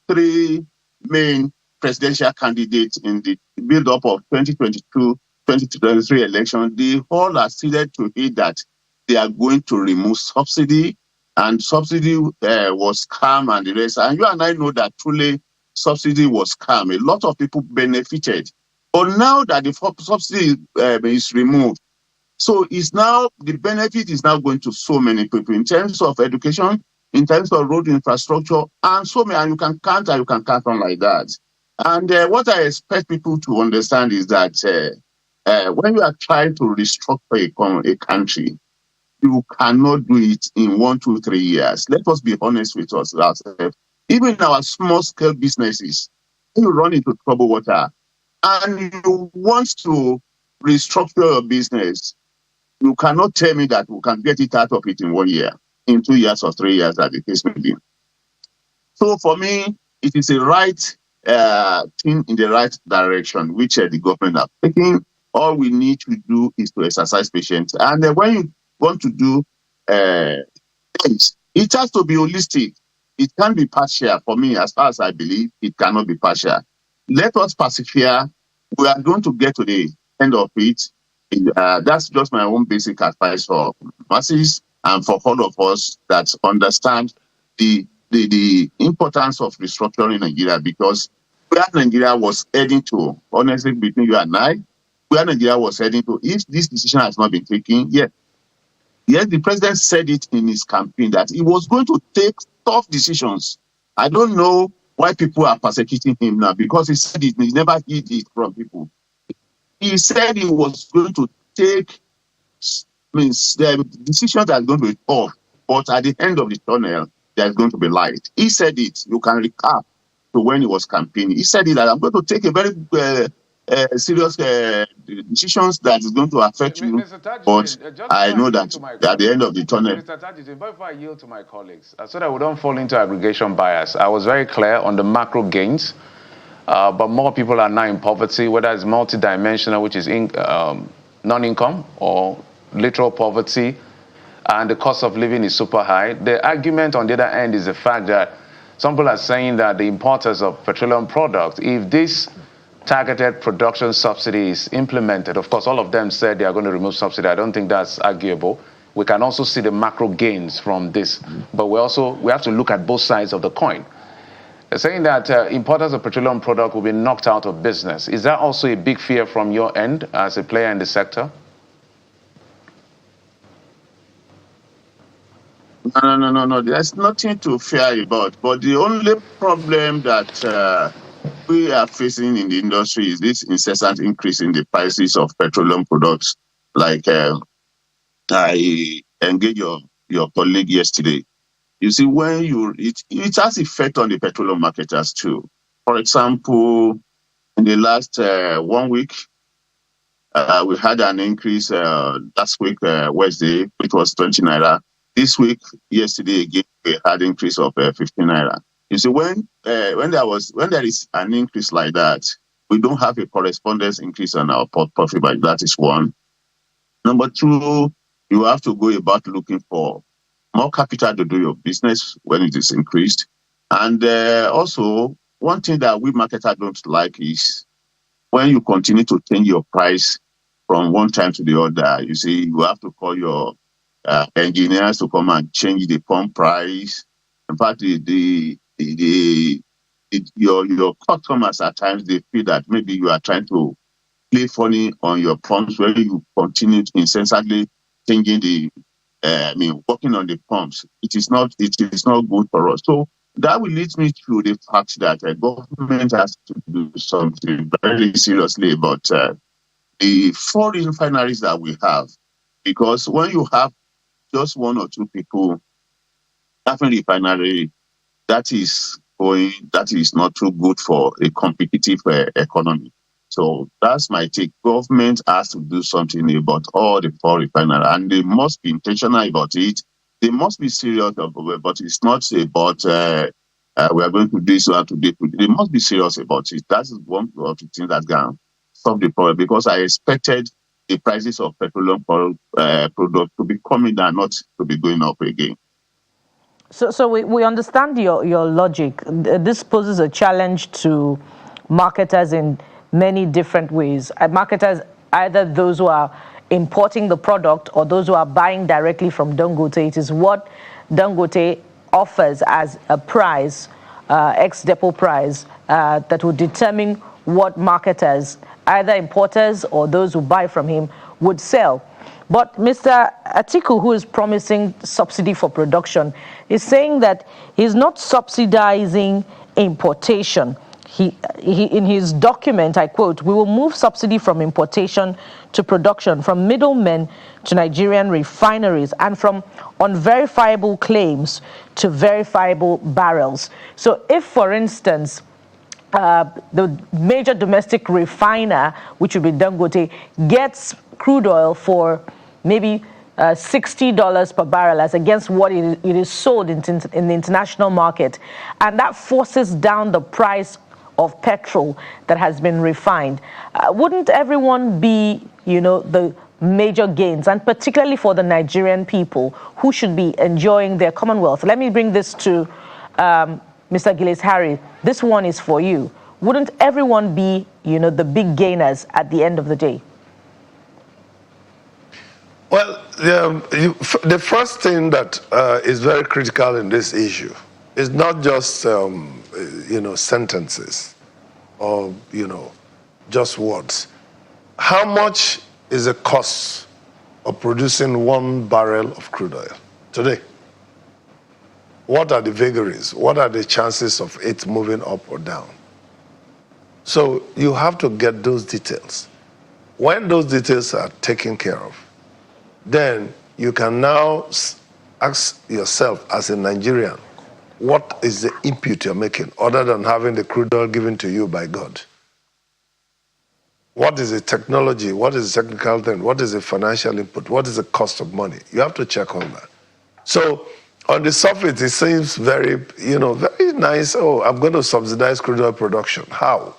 three main presidential candidates in the build-up of 2022-2023 election, they all acceded to it that they are going to remove subsidy, and subsidy was scam and the rest. And you and I know that truly subsidy was scam. A lot of people benefited. But now that the subsidy is removed, so it's now, the benefit is now going to so many people in terms of education, in terms of road infrastructure, and so many, and you can count on like that. And what I expect people to understand is that when you are trying to restructure a country, you cannot do it in 1, 2, 3 years. Let us be honest with ourselves. Even our small scale businesses, you run into troubled water and you want to restructure your business, you cannot tell me that we can get it out of it in 1 year, in 2 years or 3 years, that the case may be. So for me, it is a right thing in the right direction, which the government are taking. All we need to do is to exercise patience. And when you want to do things, it has to be holistic. It can't be partial. For me, as far as I believe, it cannot be partial. Let us persevere. We are going to get to the end of it. That's just my own basic advice for masses and for all of us that understand the importance of restructuring Nigeria, because where Nigeria was heading to, honestly, between you and I, where Nigeria was heading to, if this decision has not been taken, yes, the president said it in his campaign that he was going to take tough decisions. I don't know why people are persecuting him now, because he said it, he never hid it from people. He said he was going to take the decision that is going to be tough, but at the end of the tunnel, there's going to be light. He said it. You can recap to when he was campaigning. He said it that I'm going to take a very serious decisions that is going to affect you, but I know that at the end of the tunnel. Mr. Tajuddin, before I yield to my colleagues, so that we don't fall into aggregation bias, I was very clear on the macro gains, but more people are now in poverty, whether it's multidimensional, which is non-income, or literal poverty, and the cost of living is super high. The argument on the other end is the fact that some people are saying that the importers of petroleum products, if this targeted production subsidy is implemented, of course, all of them said they are going to remove subsidy. I don't think that's arguable. We can also see the macro gains from this, but we have to look at both sides of the coin. They're saying that importers of petroleum product will be knocked out of business. Is that also a big fear from your end as a player in the sector? No. There's nothing to fear about. But the only problem that we are facing in the industry is this incessant increase in the prices of petroleum products. Like I engaged your colleague yesterday. You see, when it has effect on the petroleum marketers too. For example, in the last 1 week, we had an increase last week, Wednesday, it was 20 naira. This week, yesterday again, we had an increase of 15 naira. You see, when there is an increase like that, we don't have a correspondence increase on our profit, but that is one. Number two, you have to go about looking for more capital to do your business when it is increased. And also, one thing that we marketers don't like is when you continue to change your price from one time to the other. You see, you have to call your engineers to come and change the pump price. In fact, your customers at times, they feel that maybe you are trying to play funny on your pumps, where you continue incessantly changing working on the pumps. It is not good for us. So that will lead me to the fact that the government has to do something very seriously about the 4 refineries that we have. Because when you have just 1 or 2 people having refinery, that is not too good for a competitive economy. So that's my take. Government has to do something about all the 4 refineries, and they must be intentional about it. They must be serious about it, but it's not about we are going to do this or to do. They must be serious about it. That is one of the things that can solve the problem, because I expected the prices of petroleum products to be coming down, not to be going up again. So we understand your logic. This poses a challenge to marketers in many different ways. Marketers, either those who are importing the product or those who are buying directly from Dangote. It is what Dangote offers as a price, ex-depot price, that will determine what marketers, either importers or those who buy from him, would sell. But Mr. Atiku, who is promising subsidy for production, is saying that he's not subsidizing importation. He in his document, I quote, "We will move subsidy from importation to production, from middlemen to Nigerian refineries, and from unverifiable claims to verifiable barrels." So if, for instance, the major domestic refiner, which would be Dangote, gets crude oil for maybe $60 per barrel as against what it is sold in the international market, and that forces down the price of petrol that has been refined, wouldn't everyone be, the major gains, and particularly for the Nigerian people who should be enjoying their commonwealth? Let me bring this to Mr. Gilles Harry. This one is for you. Wouldn't everyone be, the big gainers at the end of the day? Well, the first thing that is very critical in this issue is not just, sentences or, just words. How much is the cost of producing 1 barrel of crude oil today? What are the vagaries? What are the chances of it moving up or down? So you have to get those details. When those details are taken care of, then you can now ask yourself as a Nigerian, what is the input you're making other than having the crude oil given to you by God? What is the technology? What is the technical thing? What is the financial input? What is the cost of money? You have to check on that. So on the surface, it seems very, very nice. Oh, I'm going to subsidize crude oil production. How?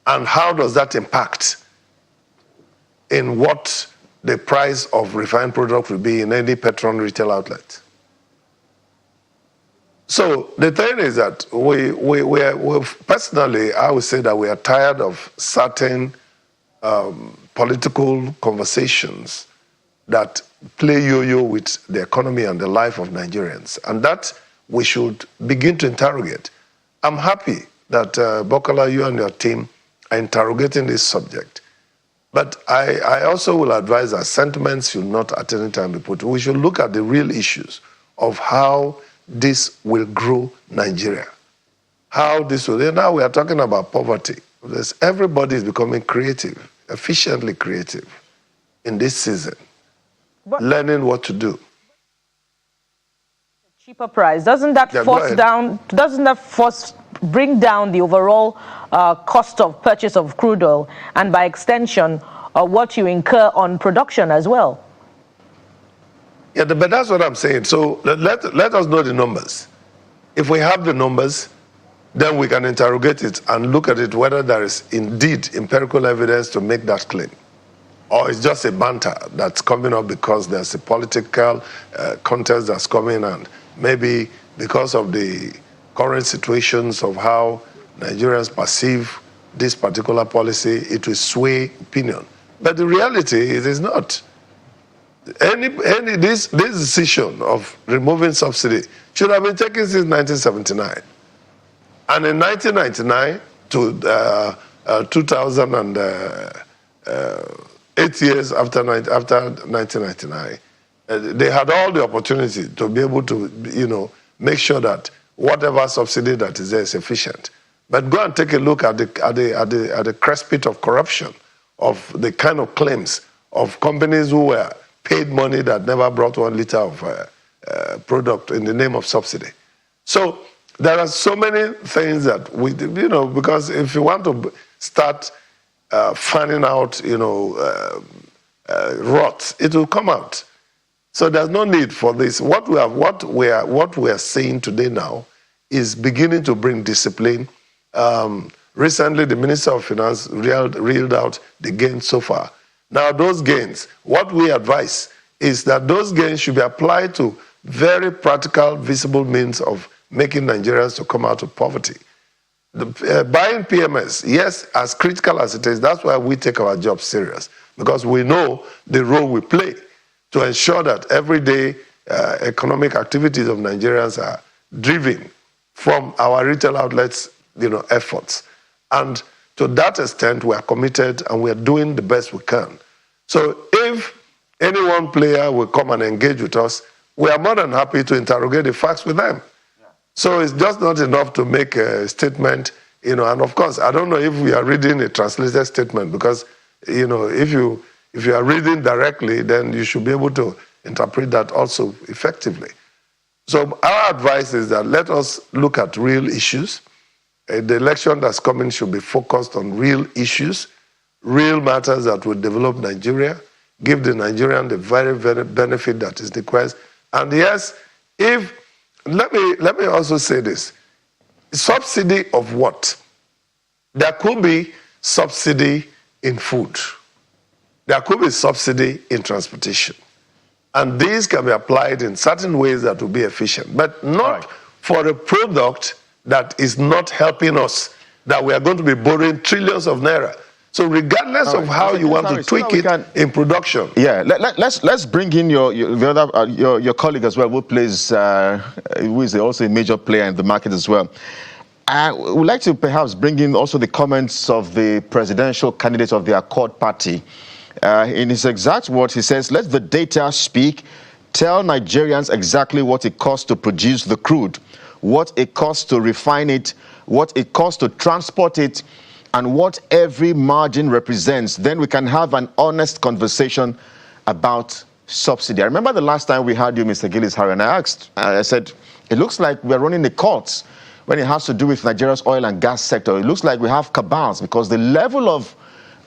And how does that impact in what the price of refined product will be in any Petron retail outlet? So the thing is that we personally, I would say that we are tired of certain political conversations that play yo-yo with the economy and the life of Nigerians, and that we should begin to interrogate. I'm happy that Bokola, you and your team are interrogating this subject. But I also will advise that sentiments should not at any time be put. We should look at the real issues of how this will grow Nigeria. How this will. Now we are talking about poverty. Everybody is becoming creative, efficiently creative in this season, learning what to do. Cheaper price, doesn't that bring down the overall cost of purchase of crude oil, and by extension what you incur on production as well? Yeah, but that's what I'm saying. So let us know the numbers. If we have the numbers, then we can interrogate it and look at it whether there is indeed empirical evidence to make that claim, or it's just a banter that's coming up because there's a political contest that's coming, and maybe because of the current situations of how Nigerians perceive this particular policy, it will sway opinion. But the reality is, it is not. This decision of removing subsidy should have been taken since 1979. And in 1999 to 2008 years after 1999, they had all the opportunity to be able to, make sure that whatever subsidy that is there is efficient. But go and take a look at the crest of corruption, of the kind of claims of companies who were paid money that never brought 1 liter of product in the name of subsidy. So there are so many things that we, because if you want to start finding out, rot, it will come out. So there's no need for this. What we are seeing today now is beginning to bring discipline. Recently, the Minister of Finance reeled out the gains so far. Now, those gains, what we advise is that those gains should be applied to very practical, visible means of making Nigerians to come out of poverty. Buying PMS, yes, as critical as it is, that's why we take our job serious, because we know the role we play to ensure that everyday economic activities of Nigerians are driven from our retail outlets, efforts. And to that extent, we are committed and we are doing the best we can. So if any one player will come and engage with us, we are more than happy to interrogate the facts with them. Yeah. So it's just not enough to make a statement, and of course, I don't know if we are reading a translated statement, because, if you are reading directly, then you should be able to interpret that also effectively. So our advice is that let us look at real issues. The election that's coming should be focused on real issues, real matters that will develop Nigeria, give the Nigerian the very, very benefit that is required. And yes, let me also say this, subsidy of what? There could be subsidy in food. There could be subsidy in transportation. And these can be applied in certain ways that will be efficient, but not for a product that is not helping us, that we are going to be borrowing trillions of naira So regardless of how you want to tweak it in production. Yeah, let's bring in your colleague as well, who is also a major player in the market as well. I would like to perhaps bring in also the comments of the presidential candidate of the Accord Party. In his exact words, he says, "Let the data speak. Tell Nigerians exactly what it costs to produce the crude, what it costs to refine it, what it costs to transport it, and what every margin represents. Then we can have an honest conversation about subsidy." I remember the last time we had you, Mr. Gillis-Harry, and I said, it looks like we're running the courts when it has to do with Nigeria's oil and gas sector. It looks like we have cabals because the level of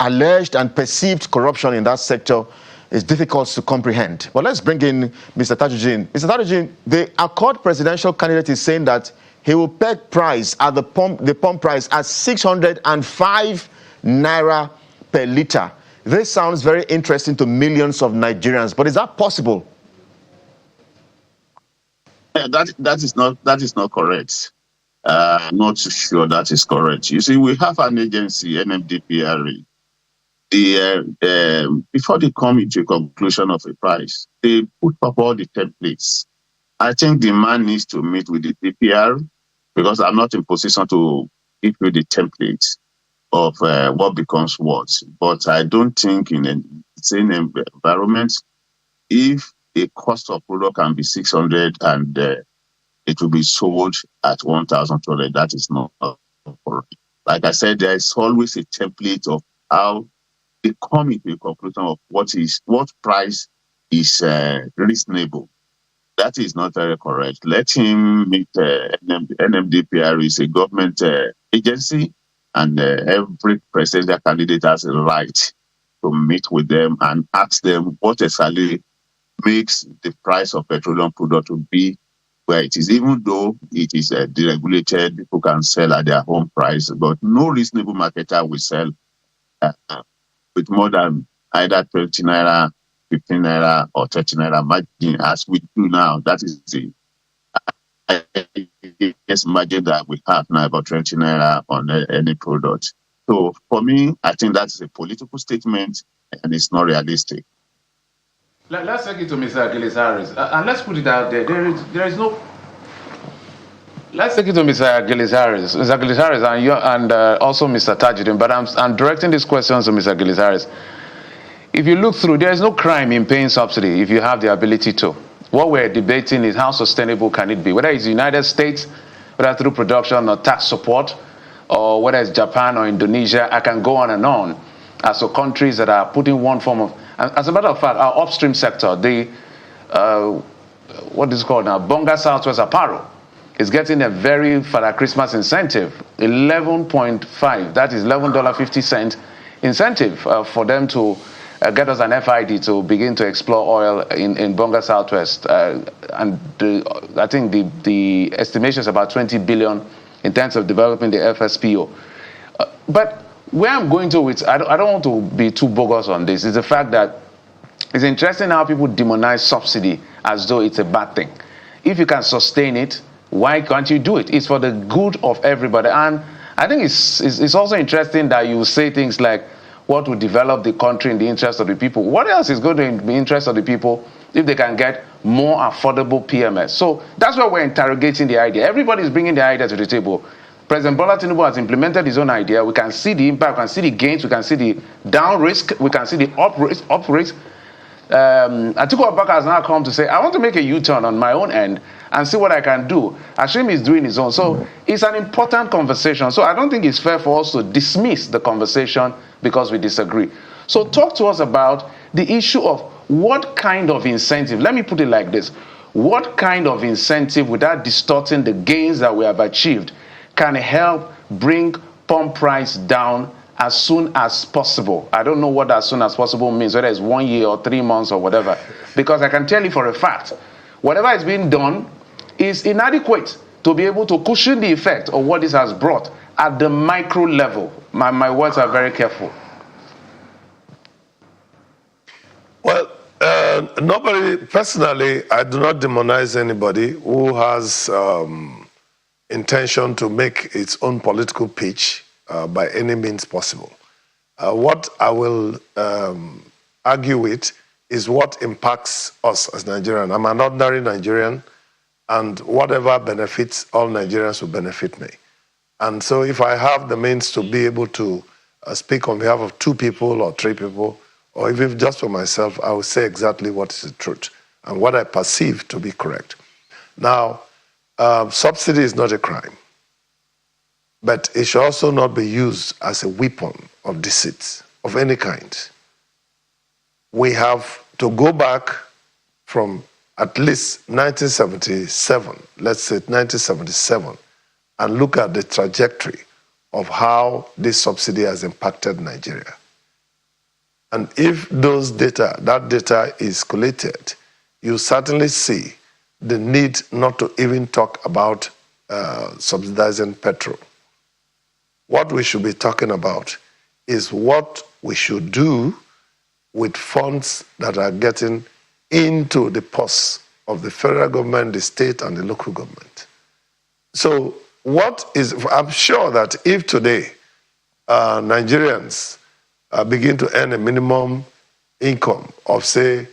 alleged and perceived corruption in that sector is difficult to comprehend. But let's bring in Mr. Tajuddin. Mr. Tajuddin, the Accord presidential candidate is saying that he will peg price at the pump price at 605 naira per litre. This sounds very interesting to millions of Nigerians, but is that possible? Yeah, that is not correct. Not sure that is correct. You see, we have an agency, NMDPRA. Before they come to a conclusion of a price, they put up all the templates. I think the man needs to meet with the DPR, because I'm not in position to give you the templates of what becomes what. But I don't think in the same environment, if a cost of product can be 600 and it will be sold at 1,200, that is not correct. Like I said, there is always a template of how they come into a conclusion of what price is reasonable. That is not very correct. Let him meet NMDPR is a government agency, and every presidential candidate has a right to meet with them and ask them what exactly makes the price of petroleum product to be where it is. Even though it is deregulated, people can sell at their home price, but no reasonable marketer will sell with more than either 20 naira, 15 naira, or 30 naira margin, as we do now. That is the highest margin that we have now, about 20 naira on any product. So for me, I think that's a political statement and it's not realistic. Let's take it to Mr. Gillis-Harris, and let's put it out there. There is no. Let's take it to Mr. Gillis-Harris, and also Mr. Tajuddin. But I'm directing these questions to Mr. Gillis-Harris. If you look through, there is no crime in paying subsidy if you have the ability to. What we're debating is how sustainable can it be, whether it's the United States, whether through production or tax support, or whether it's Japan or Indonesia. I can go on and on. As for countries that are putting one form of, as a matter of fact, our upstream sector, what is it called now, Bonga Southwest Apparel, is getting a very Father Christmas incentive, 11.5, that is $11.50 incentive for them to get us an FID to begin to explore oil in Bonga Southwest. And I think the estimation is about 20 billion in terms of developing the FSPO. But where I'm going to with, I don't want to be too bogus on this, is the fact that it's interesting how people demonize subsidy as though it's a bad thing. If you can sustain it, why can't you do it? It's for the good of everybody. And I think it's also interesting that you say things like, what will develop the country in the interest of the people? What else is going to be in the interest of the people if they can get more affordable PMS? So that's why we're interrogating the idea. Everybody's bringing the idea to the table. President Bola Tinubu has implemented his own idea. We can see the impact, we can see the gains, we can see the down risk, we can see the up risk. Atiku Abubakar has now come to say, I want to make a U-turn on my own end and see what I can do. Ashim is doing his own. So it's an important conversation. So I don't think it's fair for us to dismiss the conversation because we disagree. So talk to us about the issue of what kind of incentive, let me put it like this, what kind of incentive without distorting the gains that we have achieved can help bring pump price down as soon as possible? I don't know what as soon as possible means, whether it's 1 year or 3 months or whatever, because I can tell you for a fact, whatever is being done is inadequate to be able to cushion the effect of what this has brought at the micro level. My words are very careful. Well, nobody, personally, I do not demonize anybody who has intention to make its own political pitch by any means possible. What I will argue with is what impacts us as Nigerians. I'm an ordinary Nigerian, and whatever benefits all Nigerians will benefit me. And so if I have the means to be able to speak on behalf of 2 people or 3 people, or even just for myself, I will say exactly what is the truth and what I perceive to be correct. Now, subsidy is not a crime, but it should also not be used as a weapon of deceit of any kind. We have to go back from at least 1977, let's say 1977, and look at the trajectory of how this subsidy has impacted Nigeria. And if that data is collated, you certainly see the need not to even talk about subsidizing petrol. What we should be talking about is what we should do with funds that are getting into the purse of the federal government, the state, and the local government. So I'm sure that if today Nigerians begin to earn a minimum income of, say,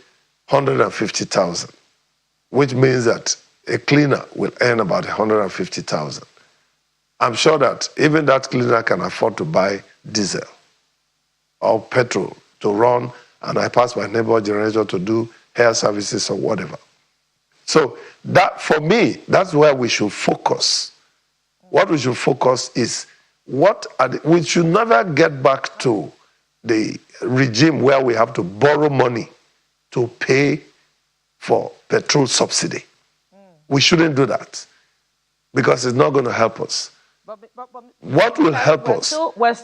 150,000, which means that a cleaner will earn about 150,000. I'm sure that even that cleaner can afford to buy diesel or petrol to run, and I pass my neighbor generator to do hair services or whatever. So that, for me, that's where we should focus. What we should focus is we should never get back to the regime where we have to borrow money to pay for petrol subsidy. We shouldn't do that because it's not going to help us. What will help us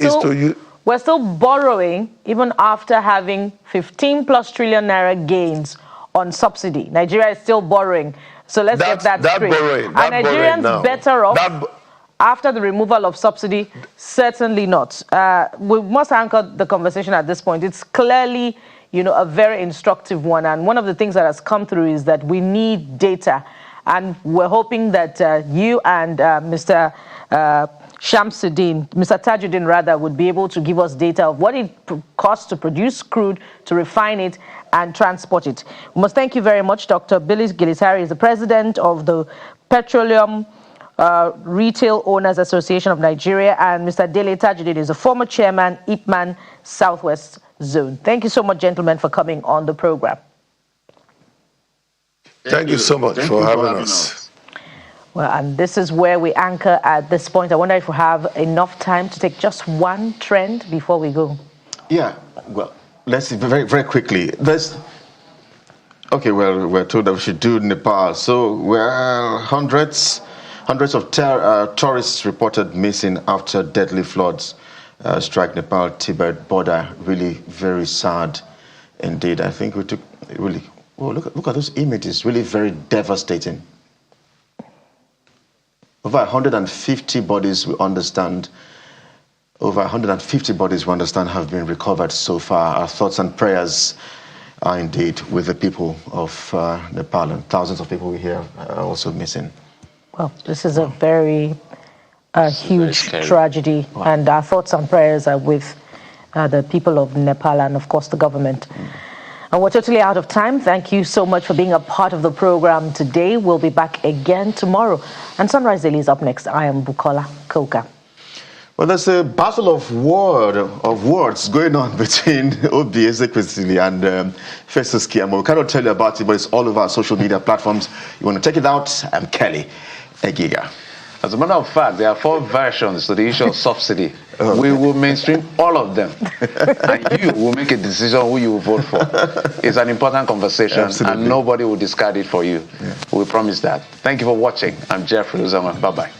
is to use... We're still borrowing even after having 15 plus trillion naira gains on subsidy. Nigeria is still borrowing. So let's get that straight. Are Nigerians better off after the removal of subsidy? Certainly not. We must anchor the conversation at this point. It's clearly, a very instructive one. And one of the things that has come through is that we need data. And we're hoping that you and Mr. Mr. Tajuddin rather, would be able to give us data of what it costs to produce crude, to refine it, and transport it. We must thank you very much. Dr. Billy Gilisari is the president of the Petroleum Retail Owners Association of Nigeria, and Mr. Dele Tajuddin is a former chairman, Ipman Southwest Zone. Thank you so much, gentlemen, for coming on the program. Thank you so much for having us. Well, and this is where we anchor at this point. I wonder if we have enough time to take just one trend before we go. Yeah, well, let's see very, very quickly. We're told that we should do Nepal. So, hundreds of tourists reported missing after deadly floods strike Nepal-Tibet border. Really very sad indeed. I think we took really... Oh, look at those images, really very devastating. Over 150 bodies, we understand, have been recovered so far. Our thoughts and prayers are indeed with the people of Nepal, and thousands of people we hear are also missing. Well, this is a very huge tragedy, and our thoughts and prayers are with the people of Nepal and, of course, the government. And we're totally out of time. Thank you so much for being a part of the program today. We'll be back again tomorrow. And Sunrise Daily is up next. I am Bukola Koka. Well, there's a battle of words going on between Obi Ezekwesili and Festus Keyamo. We cannot tell you about it, but it's all over our social media platforms. You want to check it out? I'm Kelly Egiga. As a matter of fact, there are 4 versions to the issue of subsidy. We will mainstream all of them. And you will make a decision who you will vote for. It's an important conversation, absolutely, and nobody will discard it for you. Yeah. We promise that. Thank you for watching. I'm Jeffrey Uzama. Bye-bye.